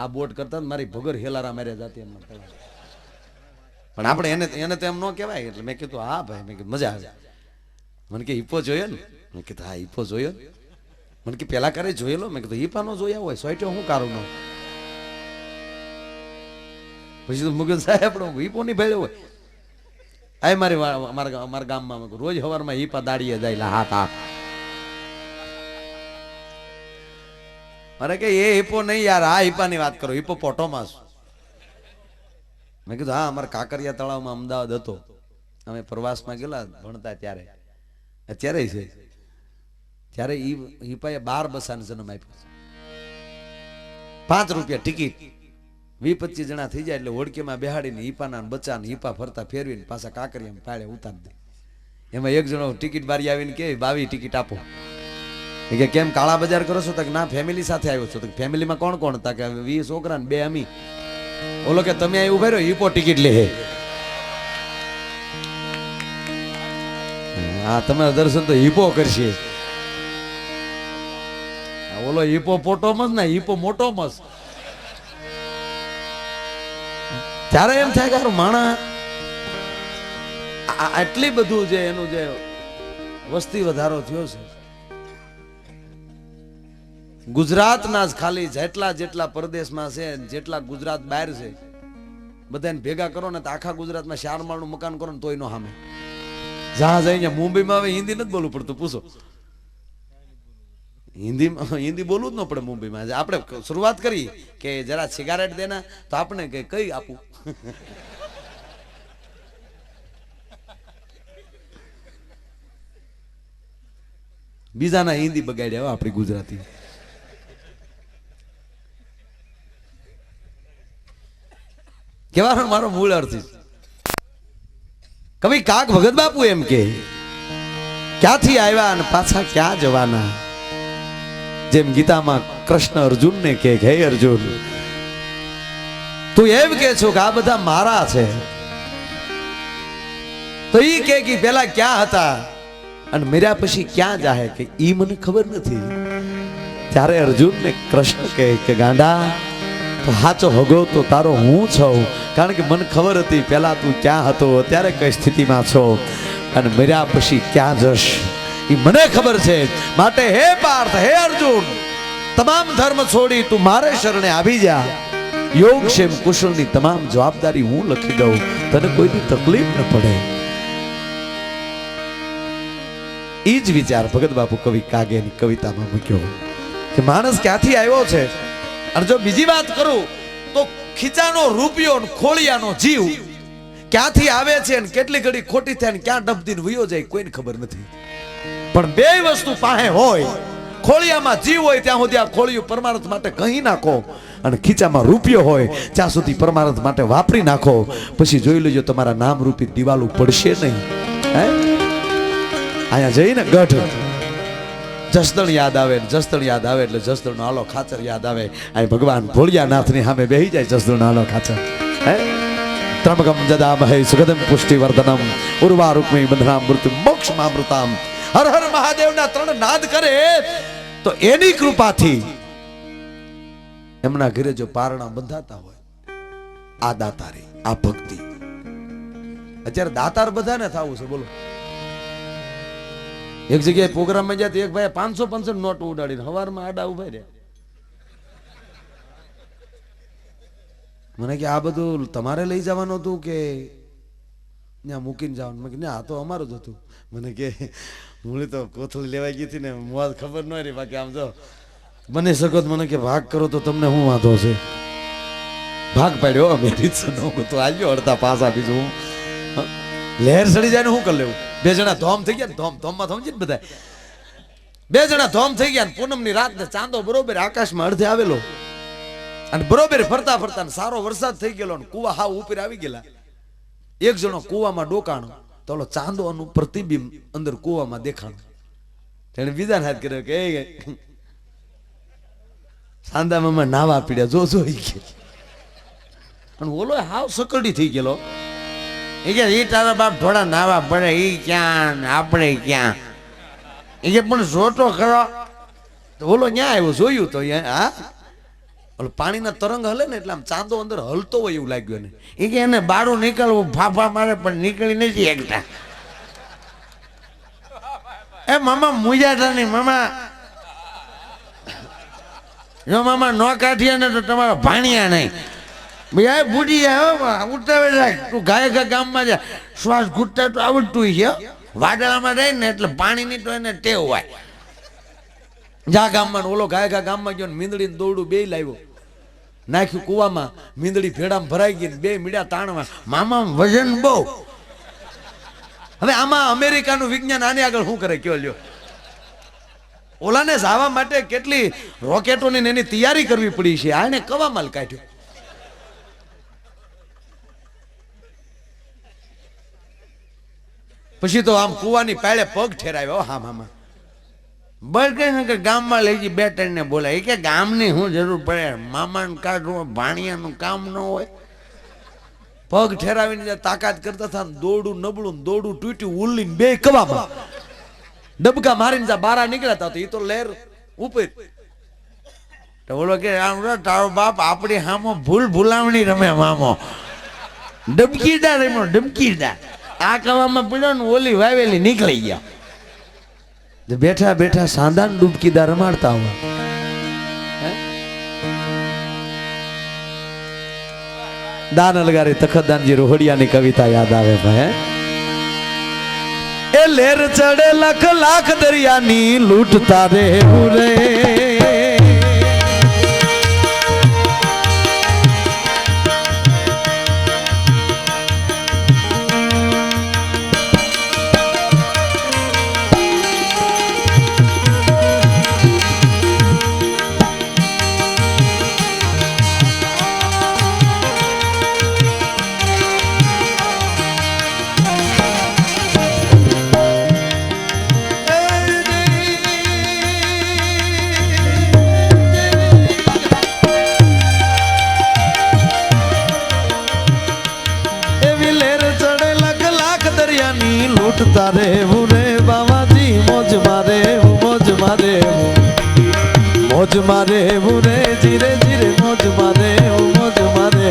આ બોટ કરતા મારી ભગર હેલારા માર્યા જાતી એમના તળાવ. પણ આપણે એને તો એમ ન કહેવાય. એટલે મેં કીધું હા ભાઈ, મેં કીધું મજા આવે. મને કે હિપો જોયો ને? મેં કીધું હા હિપો જોયો. મને કે પેલા કરે જોયેલો? મેં કીધું હિપા નો જોયા હોય સોઈટો હું કારું નો. પછી તો મુગલ સાહેબ હિપો ની ભેળ્યો હોય. આ મારી અમારા ગામમાં રોજ સવારમાં હિપા દાડીએ જાય હાથ હાથ. અરે કે એ હિપો નહીં યાર, આ હિપાની વાત કરો, હિપો પોટોમાસ. મેં કીધું હા, અમારા કાંકરિયા તળાવમાં અમદાવાદ હતો, અમે પ્રવાસમાં ગયેલા ભણતા ત્યારે. અત્યારે છે ત્યારે હિપાએ 12 બસાને જન્મ આપ્યો. 5 રૂપિયા ટિકિટ, 20-25 જણા થઈ જાય એટલે હોડકીમાં બેહાડીને હિપાના બચ્ચાને હિપા ફરતા ફેરવીને પાછા કાંકરિયામાં પાડે ઉતારી દે. એમાં એક જણો ટિકિટ બારી આવીને કે 22 ટિકિટ આપો. કે કેમ કાળા બજાર કરો છો? ના, ફેમિલી સાથે આવ્યો છો. ફેમિલીમાં કોણ કોણ હતા? કે 20 છોકરા ને 2 અમી. ઓલો કે તમે અહીં ઉભા રહ્યો, હિપો ટિકિટ લે. હા, તમારા દર્શન તો હિપો કરશે. ઓલો હિપો પોટોમસ ને હિપો મોટોમસ. ત્યારે એમ થાય કે માણા આટલી બધું જે એનું જે વસ્તી વધારો થયો છે. ગુજરાતના જ ખાલી જેટલા પરદેશમાં છે, જેટલા ગુજરાત બહાર છે, બધાને ભેગા કરો ને તો આખા ગુજરાતમાં 4 માળનું મકાન કરો ને તોય નો સામે. જ્યાં જઈને મુંબઈમાં હવે હિન્દી નથી બોલવું પડતું. પૂછો, હિન્દી બોલવું જ ન પડે મુંબઈમાં. આપણે શરૂઆત કરી કે જરા સિગારેટ દેના તો આપણે કઈ આપું. બીજાના હિન્દી બગાડ્યા આપણી ગુજરાતી. કેવાનો મારો મૂળ અર્થ કવિ કાક ભગત બાપુ એમ કે ક્યાંથી આવ્યા અને પાછા ક્યાં જવાના. જેમ ગીતામાં કૃષ્ણ અર્જુનને કે હે અર્જુન, તું એમ કે છો કે આ બધા મારા છે, તો ઈ કે પેલા ક્યાં હતા અને મર્યા પછી ક્યાં જાહે કે ઈ મને ખબર નથી. ત્યારે અર્જુનને કૃષ્ણ કે ગાંડા, તો સાચો હગો તો તારો હું છું, કારણ કે મને ખબર હતી પેલા તું ક્યાં હતો, અત્યારે કઈ સ્થિતિમાં છો અને મર્યા પછી ક્યાં જશ એ મને ખબર છે. માટે હે પાર્થ, હે અર્જુન, તમામ ધર્મ છોડી તું મારે શરણે આવી જા. યોગ ક્ષેમ કુશળની તમામ જવાબદારી હું લખી દઉં, તને કોઈની તકલીફ ન પડે. ઈ જ વિચાર ભગત બાપુ કવિ કાગેની કવિતામાં મૂક્યો કે માણસ ક્યાંથી આવ્યો છે. અને જો બીજી વાત કરું તો ખીચાનો રૂપિયો ને ખોળિયાનો જીવ ક્યાંથી આવે છે અને કેટલી ઘડી ખોટી થાય ને ક્યાં ડબદીને વયો જાય કોઈને ખબર નથી. પણ બે વસ્તુ પાસે હોય, ખોળિયામાં જીવ હોય ત્યાં સુધી આ ખોળિયું પરમાર્થ માટે કહી નાખો, અને ખીચામાં રૂપિયો હોય ત્યાં સુધી પરમાર્થ માટે વાપરી નાખો. પછી જોઈ લેજો તમારા નામ રૂપી દિવાલું પડશે નહીં. હે, અહીંયા જઈને ગઢ જસદણ યાદ આવે, જસદણ યાદ આવે એટલે જસદણ નો આલો ખાચર યાદ આવે. અહીં ભગવાન ભોળિયાનાથની સામે બેહી જાય જસદણ નો આલો ખાચર. હે, ત્રંબકમ જદામહે સુગંધમ પુષ્ટિવર્ધનમ ઉર્વારુક્મી બંધનામ મૃત્યુ મોક્ષમામૃતામ. હર હર મહાદેવના 3 નાદ કરે તો એની કૃપાથી એમના ઘરે જો પારણા બંધાતા હોય, આ દાતારી, આ ભક્તિ. અત્યારે દાતાર બધાને થવું છે. બોલો, એક જગ્યાએ પ્રોગ્રામમાં જાય તો એક ભાઈ 500 નોટ ઉડાડીને હવારમાં આડા ઉભા રહ્યા. મને કે આ બધું તમારે લઈ જવાનું હતું કે ત્યાં મૂકીને જવાનું? મેં કે આ તો અમારું જ હતું. મને કે હું તો કોથળી લેવાઈ ગઈ હતી ને મોજ ખબર ન રહી. બાકી આમ જો બની શકો મને કે ભાગ કરો તો તમને શું વાંધો છે? ભાગ પાડ્યો અમે રીત તો આવ્યો અડધા પાસ આપીશું. લહેર ચડી જાય ને શું કરી લેવું? 2 જણા ધોમ થઈ ગયા, ધોમમાં સમજી ને બધા 2 જણા ધોમ થઈ ગયા. પૂનમની રાત ને ચાંદો બરોબર આકાશમાં અડધે આવેલો અને બરોબર ફરતા ફરતા સારો વરસાદ થઈ ગયેલો, કુવા હાવ ઉપર આવી ગયેલા. એક જણો કુવામાં ડોકાણો તો ઓલો ચાંદોનું પ્રતિબિંબ અંદર કૂવામાં દેખાણું. તેને બીજાને હાથ કર્યો કે સાંદા મામા નાવા પીડ્યા, જો જોઈ કે. અને ઓલો હાવ સકડી થઈ ગયેલો. એ કે ઈ તારા બાપ થોડા નાવા પડે, ઈ ક્યાં આપણે ક્યાં. એ કે પણ જોતો ખરો. તો ઓલો ન્યા આવ્યો, જોયું તો હા ઓલો પાણીના તરંગ હલે ને એટલે આમ ચાંદો અંદર હલતો હોય એવું લાગ્યું. ને એ કે એને બારું નીકળવું ફાફા મારે પણ નીકળી નથી એકતા. એ મામા મુજાતા નહીં મામા, જો મામા નો કાઢીએ ને તો તમારા ભાણિયા નહીં. ભાઈ બુડી જાય ઉઠાવે રાખ, તું ગાયકા ગામમાં જા, શ્વાસ ઘૂંટતા તો આવડતું છે. વાદળામાં રહી ને એટલે પાણીની તો એને ટેવ હોય. જા ગામમાં ઓલો ગાયકા ગામમાં ગયો ને મીંદડીને દોરડું બે લાવ્યો, નાખ્યું કુવામાં, મીંદડી ભેડામાં ભરાઈ ગઈ, બે મીડા તાણવા. મામા વજન બહુ. હવે આમાં અમેરિકાનું વિજ્ઞાન આની આગળ શું કરે કયો લ્યો. ઓલાને જવા માટે કેટલી રોકેટોની એની તૈયારી કરવી પડી છે, આને કવામાલ કાઢ્યો. પછી તો આમ કુવાની પાળે પગ ઠેરાવ્યો. હા મામા બસ કઈ ને કે ગામમાં લઈ જઈ બે ત્રણ ને બોલાય. એ કે ગામની શું જરૂર પડે, મામાને કાઢવું ભાણિયાનું કામ ન હોય. પગ ઠેરાવીને તાકાત કરતા હતા, દોડું નબળું, દોડું તૂટ્યું, ઉલ્લીને બે કવામાં ડબકા મારીને જા બારા નીકળ્યા હતા. એ તો લહેર ઉપર. તો બોલો કે આમ તારો બાપ આપણી હામો ભૂલ ભૂલામણી રમે મામો, ડબકીદાર રમ્યો ડબકીદાર. આ કવામાં પીડ્યો ને ઓલી વાવેલી નીકળી ગયા. બેઠા બેઠા સાંધાન ડૂબકીદાર રમાડતા હોય. દાન અલગારી તખતદાનજી રોહડિયાની કવિતા યાદ આવે ભાઈ. એ લેર ચડે લખ લાખ દરિયાની લૂંટતા રે રે. તારે રે બાવાજી મોજ મારે મોજ મારે મોજ મારે રે ધીરે ધીરે મોજ મારે મોજ મારે.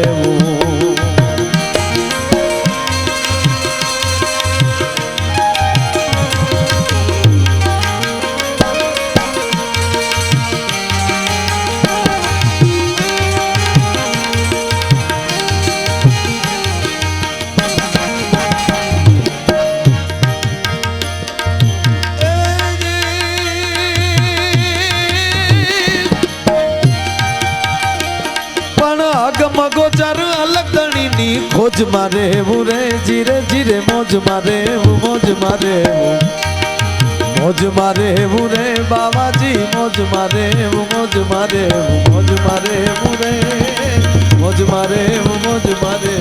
મોજ મારે રે ધીરે ધીરે મોજ મારે મોજ મારે મોજ મારે રે બાવાજી મોજ મારે મોજ મારે મોજ મારે રે મોજ મારે મોજ મારે.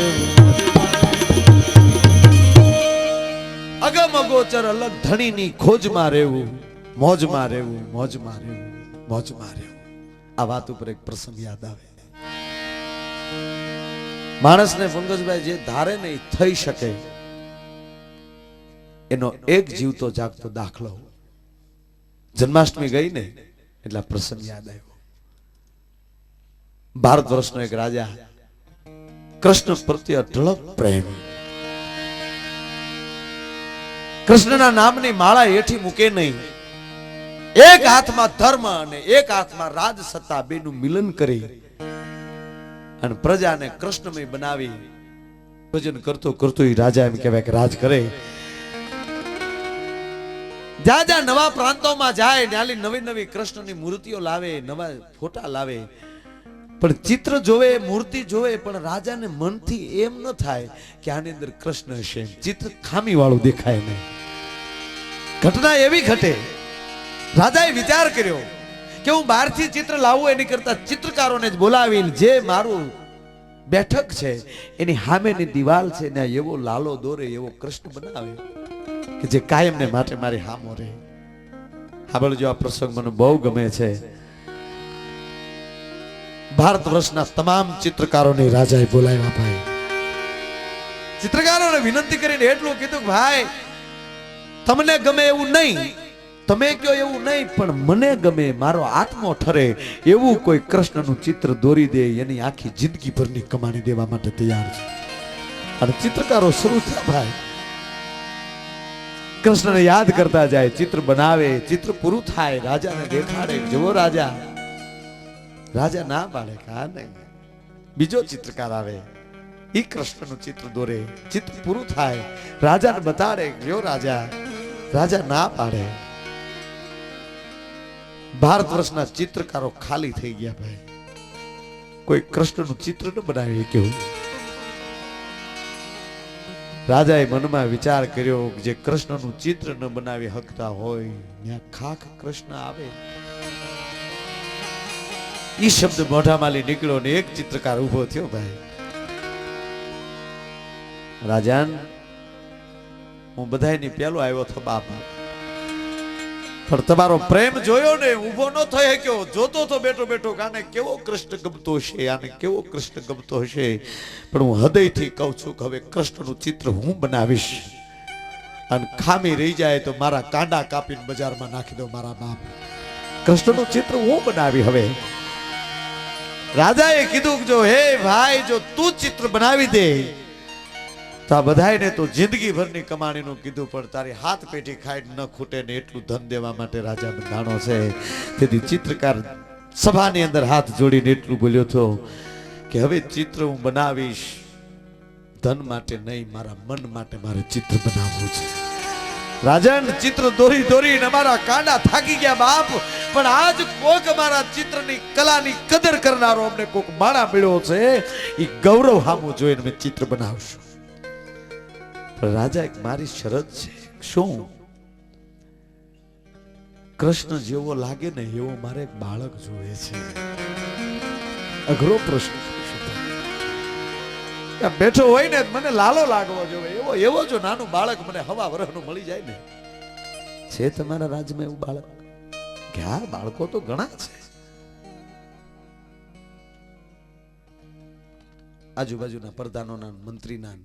અગમ અગોચર અલગ ધણીની ખોજમાં રહેવું, મોજમાં રહેવું, મોજમાં રહેવું, મોજમાં રહેવું. આ વાત ઉપર એક પ્રસંગ યાદ આવે. માણસને પંકજભાઈ જે ધારે નહીં થઈ શકે એનો એક જીવતો જાગતો દાખલો. જન્માષ્ટમી ગઈ ને એટલે પ્રસંગ યાદ આવ્યો. ભારત વર્ષનો એક રાજા, કૃષ્ણ પ્રત્યે અઢળક પ્રેમ. કૃષ્ણના નામની માળા હેઠી મૂકે નહીં. એક હાથમાં ધર્મ અને એક હાથમાં રાજ સત્તા બેનું મિલન કરી અને પ્રજાને કૃષ્ણમય બનાવી ભજન કરતો કરતો એ રાજા એમ કહેવાય કે રાજ કરે. જ્યાં જ્યાં નવા પ્રાંતોમાં જાય ત્યાંની નવી નવી કૃષ્ણની મૂર્તિઓ લાવે, નવા ફોટા લાવે, પણ ચિત્ર જોવે, મૂર્તિ જોવે, પણ રાજાને મનથી એમ ન થાય કે આની અંદર કૃષ્ણ હશે. ચિત્ર ખામી વાળું દેખાય નહીં. ઘટના એવી ઘટે, રાજાએ વિચાર કર્યો કે હું બહારથી ચિત્ર લાવું એની કરતા ચિત્રકારોને જ બોલાવીને જે મારું બેઠક છે એની સામેની દિવાલ છે ને એવો લાલો દોરે એવો કૃષ્ણ બનાવે કે જે કાયમને માટે મારી હામો રહે. સાંભળજો, આ પ્રસંગ મને બહુ ગમે છે. ભારત વર્ષના તમામ ચિત્રકારોને રાજાએ બોલાવ્યા. ભાઈ ચિત્રકારોને વિનંતી કરીને એટલું કીધું, ભાઈ તમને ગમે એવું નહીં, તમે કયો એવું નહીં, પણ મને ગમે, મારો આત્મો ઠરે એવું કોઈ કૃષ્ણનું ચિત્ર દોરી દે, એની આખી જિંદગી ભરની કમાણી દેવા માટે તૈયાર છે. અને ચિત્રકારો શરૂ થયા. ભાઈ કૃષ્ણને યાદ કરતા જાય, ચિત્ર બનાવે, ચિત્ર પૂરું થાય, રાજાને દેખાડે, જુઓ રાજા. રાજા ના પાડે કે આ નહીં. બીજો ચિત્રકાર આવે, ઈ કૃષ્ણનું ચિત્ર દોરે, ચિત્ર પૂરું થાય, રાજાને બતાડે, જો રાજા. રાજા ના પાડે. ભારત વર્ષના ચિત્રકારો ખાલી થઈ ગયા. ભાઈ કોઈ કૃષ્ણનું ચિત્ર ન બનાવી કેવું. રાજાએ મનમાં વિચાર કર્યો કે જે કૃષ્ણનું ચિત્ર ન બનાવી શકતા હોય ત્યાં ખાખ કૃષ્ણ આવે. ઈ શબ્દ મોઢામાંથી નીકળ્યો ને એક ચિત્રકાર ઉભો થયો. ભાઈ રાજાન, હું બધાયની પેલો આવ્યો હતો બાપ, પણ તમારો પ્રેમ જોયો ને, ઊભો ન થઈ શક્યો. જોતો તો બેઠો બેઠો કે આને કેવો કૃષ્ણ ગમતો હશે, આને કેવો કૃષ્ણ ગમતો હશે. પણ હું હૃદયથી કહું છું કે હવે કૃષ્ણનું ચિત્ર હું બનાવીશ, અને ખામી રહી જાય તો મારા કાંડા કાપીને બજારમાં નાખી દો મારા બાપ. કૃષ્ણનું ચિત્ર હું બનાવી. હવે રાજાએ કીધું, જો હે ભાઈ, જો તું ચિત્ર બનાવી દે તો આ બધાયને તો જિંદગી ભરની કમાણીનું કીધું, પણ તારી હાથ પેટી ખાઈ ન ખૂટે ને એટલું ધન દેવા માટે રાજા બંધાણો છે. તેથી ચિત્રકાર સભાની અંદર હાથ જોડીને એટલું બોલ્યો હતો કે હવે ચિત્ર હું બનાવીશ, ધન માટે નહીં, મારા મન માટે મારે ચિત્ર બનાવવું છે. રાજન, ચિત્ર દોરી દોરીને અમારા કાંડા થાકી ગયા બાપ, પણ આજ કોક અમારા ચિત્રની કલાની કદર કરનારો અમને કોક માણા મળ્યો છે. એ ગૌરવ હામું જોઈને મેં ચિત્ર બનાવશું. પણ રાજા, એક મારી શરત છે. શું? કૃષ્ણ જેવો લાગે ને એવો મારે એક બાળક જોઈએ છે. અઘરો પ્રશ્ન. બેઠો હોય ને મને લાલો લાગવો જોઈએ એવો એવો જો નાનું બાળક મને હવા વરહનું મળી જાય ને. છે તમારા રાજ્યમાં એવું બાળક? કે હા, બાળકો તો ઘણા છે. આજુબાજુના પ્રધાનોના, મંત્રીના,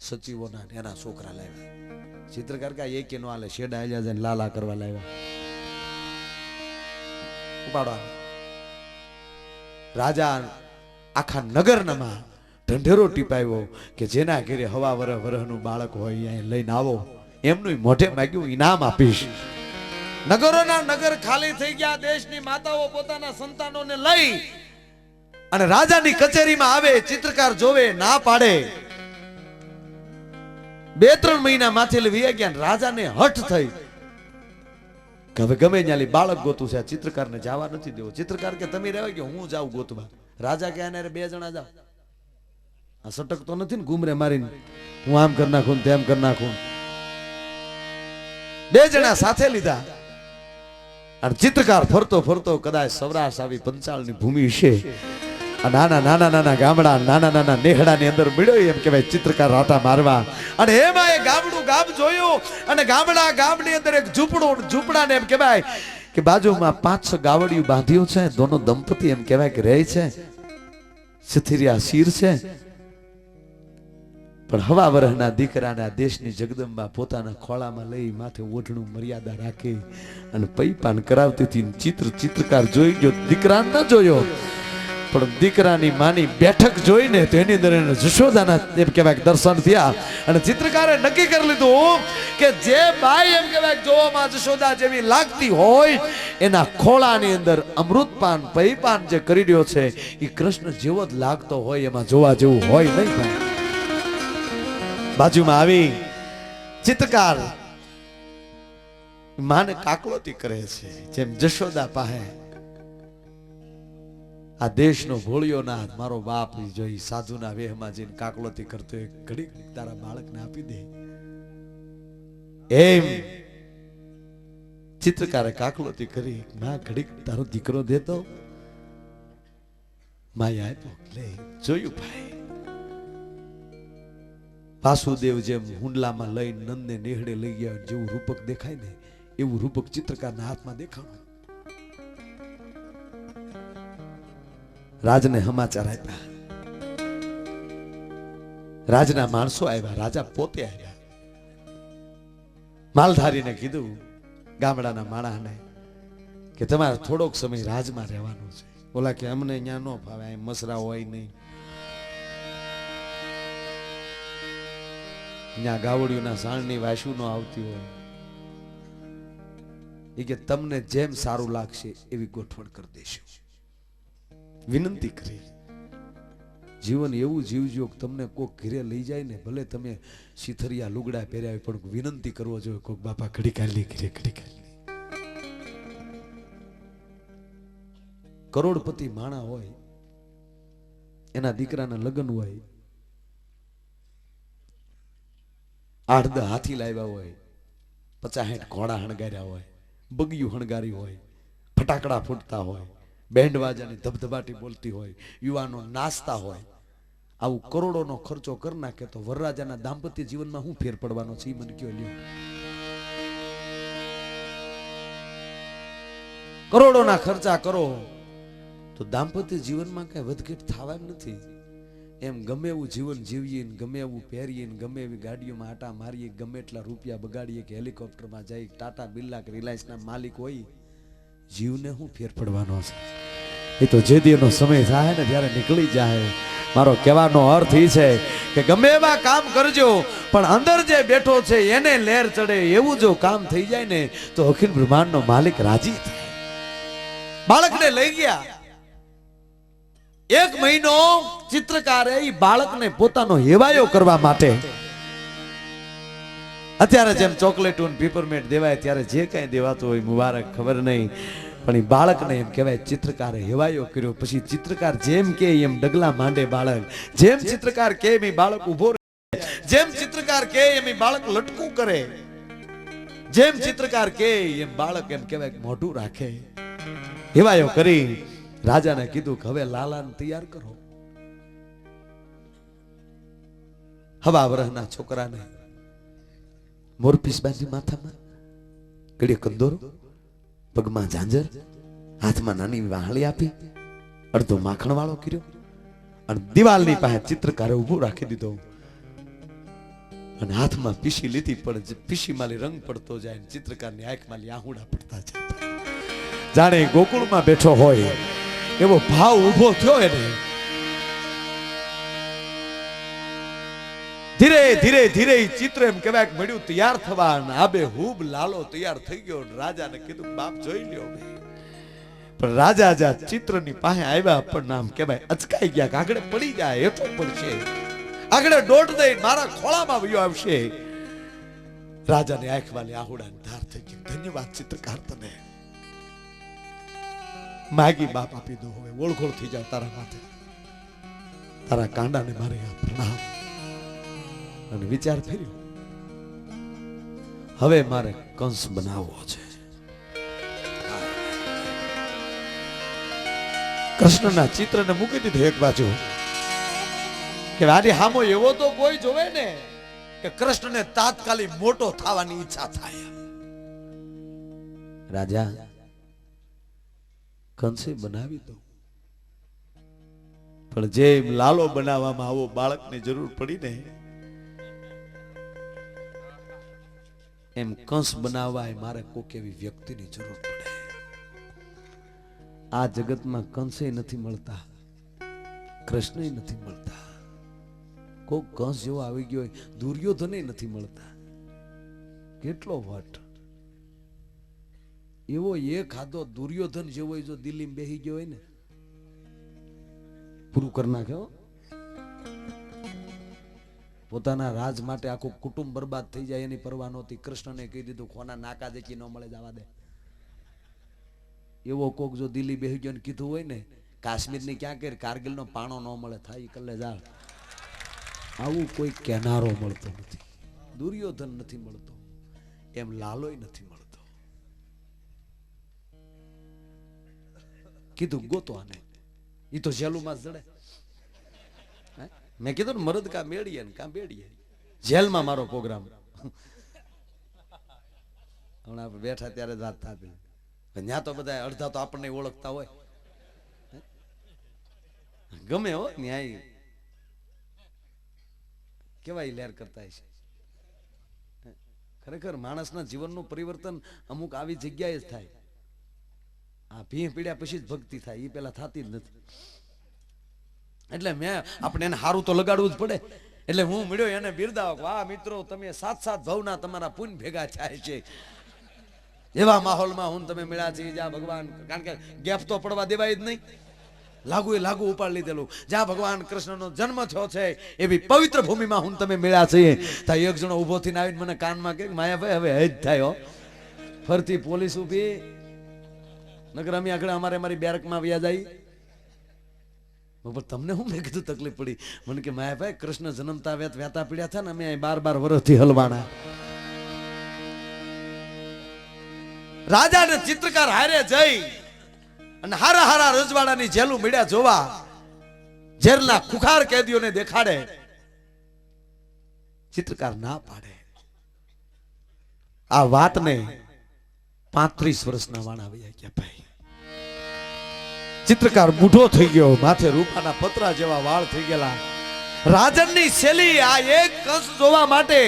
સચિવોના એના છોકરા લાવ્યા. ચિત્રકાર કા એક નો આલે શેડા આલ્યા જાય લાલા કરવા લાવ્યા. ઉપાડવા રાજા આખા નગરનામાં ઢંઢેરો ટીપાયો કે જેના ઘરે હવા વરહનું બાળક હોય અહીંયા લઈને આવો. એમનું મોઢે માગ્યું, ઇનામ આપીશ. નગરોના નગર ખાલી થઈ ગયા. દેશની માતાઓ પોતાના સંતાનોને લઈ અને રાજાની કચેરીમાં આવે. ચિત્રકાર જોવે, ના પાડે. 2-3 મહિના માથે લઈ ગયા. રાજાને હઠ થઈ કે હવે ગમે ત્યાંથી બાળક ગોતું છે, ચિત્રકારને જવા નથી દેવો. ચિત્રકાર કે તમે રહેવા કે હું જાઉં ગોતવા. રાજા કે આને 2 જણા જાવ. આ સટક તો નથી ને ઘૂમરે મારીને હું આમ કરી નાખું તેમ કરી નાખું. 2 જણા સાથે લીધા. અને ચિત્રકાર ફરતો ફરતો કદાચ સૌરાષ્ટ્ર આવી પંચાળની ભૂમિ છે, નાના નાના નાના ગામડા, નાના નાના નેહડાની અંદર મળ્યો. એમ કહેવાય ચિત્રકાર રાટા મારવા. અને એમાં એ ગામડું ગામ જોયું. અને ગામની અંદર એક ઝૂંપડું, ઝૂંપડાને એમ કહેવાય કે બાજુમાં 5-6 ગાવડિયું બાંધ્યું છે. દોનો દંપતી એમ કહેવાય કે રહે છે. સથિરિયા શીર છે. પણ હવા વરહના દીકરાને આ દેશની જગદંબા પોતાના ખોળામાં લઈ માથે ઓઢણું મર્યાદા રાખી અને પૈપાન કરાવતી હતી. ચિત્રકાર જોઈ ગયો, દીકરા ન જોયો, પણ દીકરાની માની બેઠક જોઈને તો એની અંદર એને જશોદાના એમ કહેવાય દર્શન થયા. અને ચિત્રકારે નક્કી કરી લીધું કે જે બાઈ એમ કહેવાય જોવામાં જશોદા જેવી લાગતી હોય એના ખોળાની અંદર અમૃતપાન પૈપાન જે કરી રહ્યો છે એ કૃષ્ણ જેવો જ લાગતો હોય, એમાં જોવા જેવું હોય નહીં. ભાઈ બાજુમાં આવી ચિત્રકાર માને કાકલોતી કરે છે, જેમ જશોદા પાસે આ દેશનો ભોળિયો નાથ મારો બાપ જોઈ સાધુના વેહમાં જઈને કાકલોતી કરતો એક ઘડીક તારા બાળકને આપી દે. એમ ચિત્રકારે કાકલોતી કરી, ના ઘડીક તારો દીકરો દેતો. માયા આપ્યો લે જોયું ભાઈ વાસુદેવ જેમ હુંડલામાં લઈને નંદને નેહડે લઈ ગયા જેવું રૂપક દેખાય ને એવું રૂપક ચિત્રકારના હાથમાં દેખાણું. રાજને સમાચાર આપ્યા. રાજના માણસો આવ્યા, રાજા પોતે આવ્યા. માલધારીને કીધું ગામડાના માણસને કે તમારે થોડોક સમય રાજમાં રહેવાનું છે. ઓલા કે અમને અહીંયા ન ફાવે, અહીં મસરા હોય નહીં, અહીંયા ગાવડિયુંના સાણની વાસુ ન આવતી હોય. એ કે તમને જેમ સારું લાગશે એવી ગોઠવણ કરી દેશું. વિનંતી કરી જીવન એવું જીવજો કે તમને કોક ઘરે લઈ જાય ને ભલે તમે શીથરિયા લુગડા પહેર્યા પણ વિનંતી કરવો જોઈએ કોક બાપા ઘડી કાઢી ઘરે ઘડી કાઢી. કરોડપતિ માણા હોય, એના દીકરાના લગ્ન હોય, 8-10 હાથી લાવ્યા હોય, 50-60 ઘોડા હણગાર્યા હોય, બગિયું હણગારી હોય, ફટાકડા ફૂટતા હોય, બેન્ડ વાજાની ધબધબાટી બોલતી હોય, યુવાનો નાચતા હોય, આવું કરોડોનો ખર્ચો કરી નાખે તો વરરાજાના દાંપત્ય જીવનમાં શું ફેર પડવાનો છે? મને કયો લ્યો. કરોડોના ખર્ચા કરો તો દાંપત્ય જીવનમાં કઈ વધઘટ થવા નથી. એમ ગમે એવું જીવન જીવીએ, ગમે એવું પહેરીએ, ગમે એવી ગાડીઓમાં આટા મારીએ, ગમે એટલા રૂપિયા બગાડીએ કે હેલિકોપ્ટરમાં જઈ ટાટા બિરલા કે રિલાયન્સના માલિક હોય, જીવને શું ફેર પડવાનો છે? એ તો જે દીનો સમય થાય ને ત્યારે નીકળી જાય. મારો કહેવાનો અર્થ એ છે કે ગમે એવા કામ કરજો પણ અંદર જે બેઠો છે એને લહેર ચડે એવું જો કામ થઈ જાય ને તો અખિલ બ્રહ્માંડનો માલિક રાજી થાય. બાળકને લઈ ગયા, 1 મહિનો ચિત્રકારે એ બાળકને પોતાનો હેવાયો કરવા માટે, અત્યારે જેમ ચોકલેટ પીપરમેન્ટ દેવાય ત્યારે જે કઈ દેવાતું હોય મુબારક ખબર નહીં, પણ એ બાળકને એમ કહેવાય ચિત્રકારે હેવાયો કર્યો. પછી ચિત્રકાર જેમ કે એમ ડગલા માંડે બાળક, જેમ ચિત્રકાર કે એમ બાળક ઉભો રહે, જેમ ચિત્રકાર કે એમ બાળક લટકું કરે, જેમ ચિત્રકાર કે એમ બાળક એમ કહેવાય મોઢું રાખે. હેવાયો કરી રાજાને કીધું કે હવે લાલાને તૈયાર કરો. હવા વરહના છોકરાને મોરપીસ બાંધી માથામાં, ગળે કંદોરો, પગમાં ઝાંઝર, હાથમાં નાની વાહળી આપી, અડધો માખણ વાળો કર્યો અને દિવાલની પાસે ચિત્રકારે ઉભો રાખી દીધો અને હાથમાં પીસી લીધી. પણ પીસી માલી રંગ પડતો જાય, ચિત્રકારની આંખમાં આહુડા પડતા જાય. જાણે ગોકુળમાં બેઠો હોય એવો ભાવ ઉભો થયો એને. ધીરે ધીરે ધીરે ચિત્ર એમ કહેવાય મળ્યું તૈયાર થવા, આબે હુબ લાલો તૈયાર થઈ ગયો. રાજાને કીધું બાપ જોઈ લ્યો. પણ રાજા જા ચિત્રની પાસે આવ્યા પણ નામ કહેવાય અચકાઈ ગયા કે આગળ પડી જાય, હેઠો પડશે, આગળ દોડ દઈ મારા ખોળામાં વયો આવશે. રાજાની આંખમાં આહુડાની ધાર થઈ ગઈ. ધન્યવાદ ચિત્રકાર, તને માગી બાપ આપી દો. હવે ઓળખોળ થઈ જાવ તારા માથે, તારા કાંડાને મારે આ પ્રણામ. અને વિચાર ફેર્યો, હવે મારે કંસ બનાવવો છે. કૃષ્ણના ચિત્રને મૂકી દીધું એક બાજુ કે આની હામો એવો તો કોઈ જોવે ને કે કૃષ્ણને તાત્કાલિક મોટો થવાની ઈચ્છા થાય. રાજા કંસે બનાવી દો, પણ જેમ લાલો બનાવવામાં આવો બાળકની જરૂર પડી ને એમ કંસ બનાવવા મારે કોક એવી વ્યક્તિની જરૂર પડે. આ જગતમાં કંસે નથી મળતા, કૃષ્ણ નથી મળતા, કોક કંસ જેવો આવી ગયો હોય, દુર્યોધન નથી મળતા. કેટલો વટ એવો એ ખાધો દુર્યોધન જેવો જો દિલ્હી બેહી ગયો હોય ને પૂરું કરી નાખ્યો. પોતાના રાજ માટે આખું કુટુંબ બરબાદ થઈ જાય એની પરવા નહોતી. કૃષ્ણને કહી દીધું ખોના નાકા દેખી ન મળે જવા દે. એવો કોક જો દિલ્હી બેહી ગયો ને કીધું હોય ને કાશ્મીરની ક્યાં કે કારગિલનો પાણો ન મળે થાય કલ્લે જાળ, આવું કોઈ કેનારો મળતો નથી. દુર્યોધન નથી મળતો, એમ લાલોય નથી મળતો. કીધું ગોતો આને. એ તો જેલુમાં જ જડે. મેં કીધું ને મરદ કા મેળીએ ને કા બેડીએ. જેલમાં મારો પ્રોગ્રામ. હમણાં આપણે બેઠા ત્યારે જ વાત થતી. ત્યાં તો બધા અડધા તો આપણને ઓળખતા હોય. ગમે હો ન્યાય કેવાય લહેર કરતા છે. ખરેખર માણસના જીવનનું પરિવર્તન અમુક આવી જગ્યાએ જ થાય. આ ભીં પીડ્યા પછી જ ભક્તિ થાય, એ પેલા થતી જ નથી. એટલે મેં આપણે એને સારું તો લગાડવું જ પડે. એટલે હું મળ્યો એને બિરદાવો, વાહ મિત્રો તમે સાત સાત ભાવના તમારા પુણ્ય ભેગા થાય છે. એવા માહોલમાં હું તમે મળ્યા છે જ્યાં ભગવાન, કારણ કે ગેપ તો પડવા દેવાય જ નહીં. લાગુ એ લાગુ ઉપાડ લીધેલું. જ્યાં ભગવાન કૃષ્ણનો જન્મ થયો છે એવી પવિત્ર ભૂમિમાં હું તમે મળ્યા છીએ. ત્યાં એક જણો ઉભો થઈને આવીને મને કાનમાં કે માયાભાઈ હવે હજ થાય હો. ફરતી પોલીસ ઉભી. નગર અમે આગળ અમારી બેરકમાં વ્યા જાય. તમને હું મેં કીધું તકલીફ પડી. મને કે માયાભાઈ કૃષ્ણ જન્મતા વ્યાતા પીડ્યા હતા ને અમે 12 વર્ષથી હલવાના. રાજા ને ચિત્રકાર હારે જઈ અને હારા હારા રજવાડાની જેલું મળ્યા જોવા. જેલના ખુખાર કેદીઓને દેખાડે. ચિત્રકાર ના પાડે. આ વાતને 35 વર્ષના વાણા વયા ગયા ભાઈ. ચિત્રકાર બુઢો થઈ ગયો, માથે રૂપાના પતરા જેવા વાળ થઈ ગયેલા. રાજનની શૈલી આ એક કંસ જોવા માટે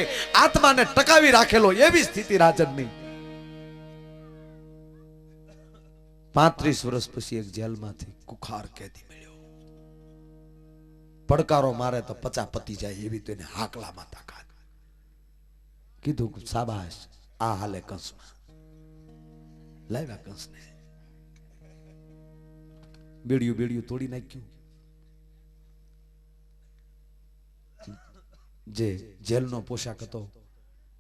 આત્માને ટકાવી રાખેલો એવી સ્થિતિ રાજનની. 35 વર્ષ પછી એક જેલમાંથી કુખાર કેદી મળ્યો. પડકારો મારે તો 50 પતી જાય એવી તો એને હાકલામાં તાકાત. કીધું શાબાશ, આ હાલે કંસમાં. લાવ્યા કંસને, બેડિયું તોડી નાખ્યું. જે જેલનો પોશાક હતો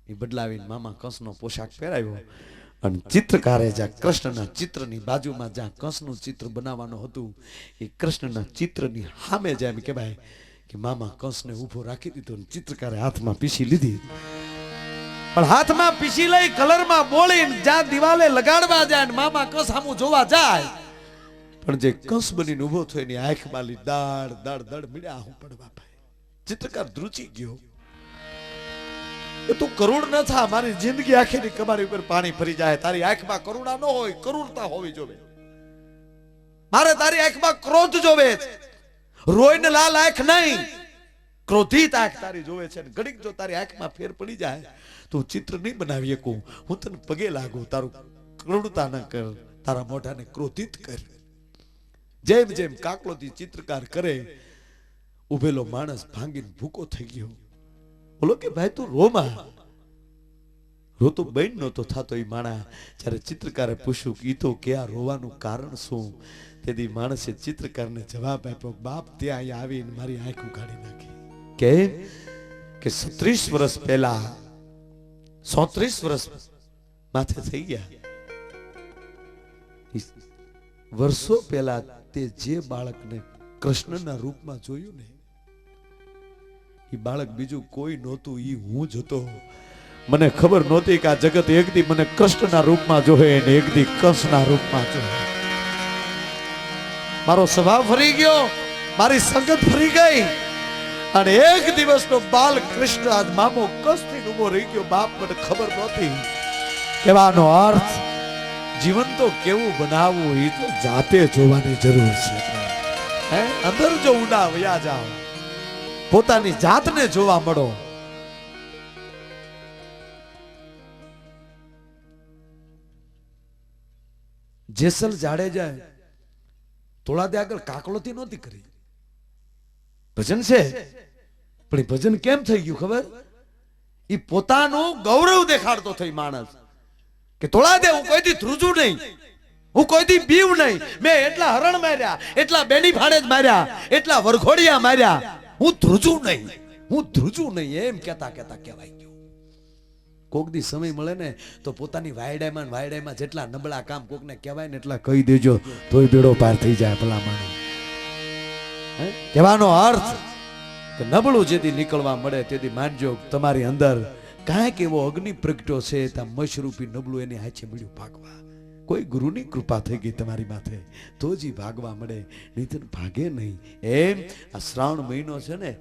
એ બદલાવીને મામા કંસનો પોશાક પહેરાવ્યો. અને ચિત્રકારે જ્યાં કૃષ્ણના ચિત્રની બાજુમાં જ્યાં કંસનું ચિત્ર બનાવવાનું હતું એ કૃષ્ણના ચિત્રની સામે જેમ કહેવાય કે મામા કંસને ઊભો રાખી દીધો. ચિત્રકારે હાથમાં પીસી લીધી. પણ હાથમાં પીસી લઈ કલરમાં બોલીને જ્યાં દિવાલે લગાડવા જાય ને મામા કંસ સામું જોવા જાય, પણ જે કંસ બનીને ઊભો થયો એની આંખમાં દાડ દાડ દાડ મળ્યા. હું પડવા ભાઈ ચિત્રકાર ધ્રુજી ગયો. તું કરુણ ન થા, મારી જિંદગી આખીની કમારી ઉપર પાણી ફરી જાય. તારી આંખમાં કરુણા ન હોય, કરુણતા હોવી જોવે. મારે તારી આંખમાં ક્રોધ જોવે છે. રોઈને લાલ આંખ નહીં, ક્રોધિત આંખ તારી જોવે છે. ઘડીક જો તારી આંખમાં ફેર પડી જાય તો ચિત્ર નહીં બનાવી શકું. હું તને પગે લાગુ, તારું કરુણતા ન કર, તારા મોઢાને ક્રોધિત કર. જેમ જેમ કાકલોથી ચિત્રકાર કરે, ઉભેલો માણસ ભાંગીને ભૂકો થઈ ગયો. બોલો કે ભાઈ તું રોમાં રોતો બેન નતો થતો. એ માણા જ્યારે ચિત્રકારે પૂછ્યું કે તો કે આ રોવાનું કારણ શું, તેથી માણસે ચિત્રકારને જવાબ આપ્યો, બાપ ત્યાં અહીંયા આવીને મારી આંખ ઉઘાડી નાખી. કે 36 વર્ષ પહેલા 34 વર્ષ માથે થઈ ગયા. વર્ષો પહેલા તે જે બાળકને કૃષ્ણના રૂપમાં જોયું ને, એ બાળક બીજું કોઈ નહોતું, એ હું જ હતો. મને ખબર નહોતી કે આ જગત એક દી મને કૃષ્ણના રૂપમાં જોહે ને એક દી કંસના રૂપમાં જોહે. મારો સ્વભાવ ફરી ગયો, મારી સંગત ફરી ગઈ અને એક દિવસનો બાલ કૃષ્ણ આજ મામો કંસથી ઉભો રહી ગયો. બાપ મને ખબર નહોતી. કહેવાનો અર્થ જીવન તો કેવું બનાવવું એ તો જાતે જોવાની જરૂર છે. અંદર જો ઊંડા વયા જાઓ, પોતાની જાતને જોવા મળો. જેસલ જાડેજા તોળાદે આગળ કાકલોથી નહોતી કરી. ભજન છે, પણ ભજન કેમ થઈ ગયું ખબર? એ પોતાનું ગૌરવ દેખાડતો થઈ માણસ કે તોળાદે હું કોઈથી ધ્રુજું નહીં, હું કોઈથી બીવ નહીં. મેં એટલા હરણ માર્યા, એટલા બેની ભાડે જ માર્યા, એટલા વરઘોડિયા માર્યા, હું ધ્રુજું નહીં એમ કેતા કહેવાય ગયું. કોક દી સમય મળે ને તો પોતાની વાયડામાં જેટલા નબળા કામ કોકને કહેવાય ને એટલા કહી દેજો, તોય બેડો પાર થઈ જાય ભલામણ. કહેવાનો અર્થ કે નબળું જેથી નીકળવા મળે તેથી માનજો તમારી અંદર કાંઈક એવો અગ્નિ પ્રગટ્યો છે, ત્યાં મશરૂપી નબળું એની હાથે મળ્યું ભાગવા. કોઈ ગુરુની કૃપા થઈ ગઈ તમારી માથે તો જ ઈ ભાગવા મળે, નહીં તો ભાગે નહીં. એમ આ શ્રાવણ મહિનો છે ને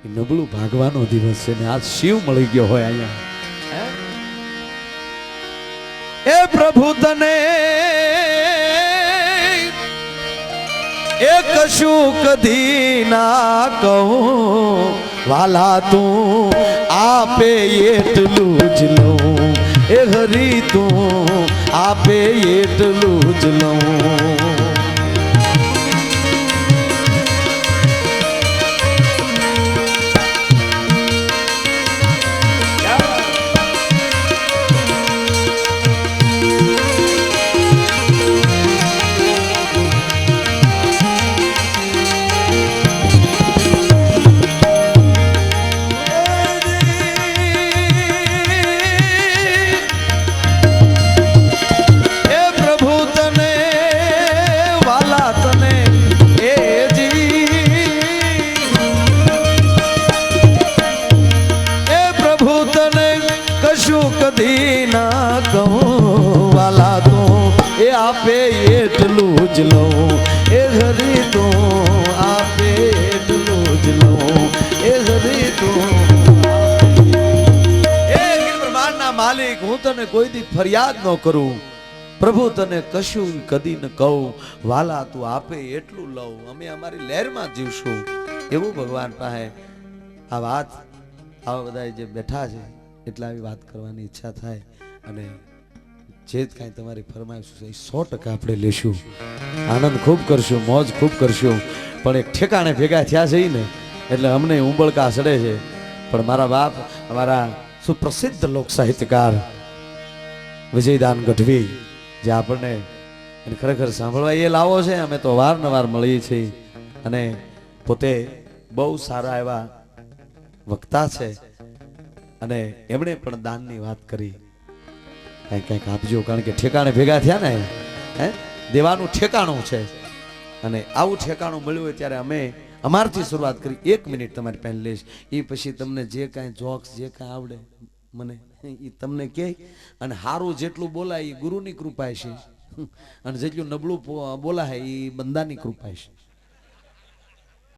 એ નબળું ભાગવાનો દિવસ છે ને આજ શિવ મળી ગયો હોય અહીંયા. એ પ્રભુ તને એ કશું કદી ના કહું, વાલા તું આપે એટલું જ લઉં, એ હરી તું આપે એટલું જ લઉં. કદી ના કહું, વાલા તો એ આપે એટલું જ લઉં, એ હરી તો આપે એટલું જ લઉં, એ હરી તો. એ બ્રહ્માંડના માલિક હું તને કોઈ દી ફરિયાદ ન કરું, પ્રભુ તને કશું કદી ન કહું, વાલા તું આપે એટલું લઉં, અમે અમારી લહેરમાં જીવશું. એવું ભગવાન પાસે આ વાત આવા બધા જે બેઠા છે એટલે આવી વાત કરવાની ઈચ્છા થાય. અને જે કાંઈ તમારી ફરમાઈશ છે એ 100% આપણે લેશું, આનંદ ખૂબ કરશું, મોજ ખૂબ કરશું. પણ એક ઠેકાણે ભેગા થયા છે ને એટલે અમને ઉંબળકા ચડે છે. પણ મારા બાપ અમારા સુપ્રસિદ્ધ લોક સાહિત્યકાર વિજયદાન ગઢવી જે આપણને ખરેખર સાંભળવા એ લાવો છે. અમે તો વારંવાર મળીએ છીએ અને પોતે બહુ સારા એવા વક્તા છે અને એમણે પણ દાનની વાત કરી. કંઈક આપજો, કારણ કે ઠેકાણે ભેગા થયા ને હે દેવાનું ઠેકાણું છે અને આવું ઠેકાણું મળ્યું હોય ત્યારે અમે અમારથી શરૂઆત કરી. 1 મિનિટ તમારી પહેલી લઈશ, એ પછી તમને જે કાંઈ જોક્સ જે કાંઈ આવડે મને એ તમને કહે. અને સારું જેટલું બોલાય એ ગુરુની કૃપા છે અને જેટલું નબળું બોલાય એ બંદાની કૃપા છે.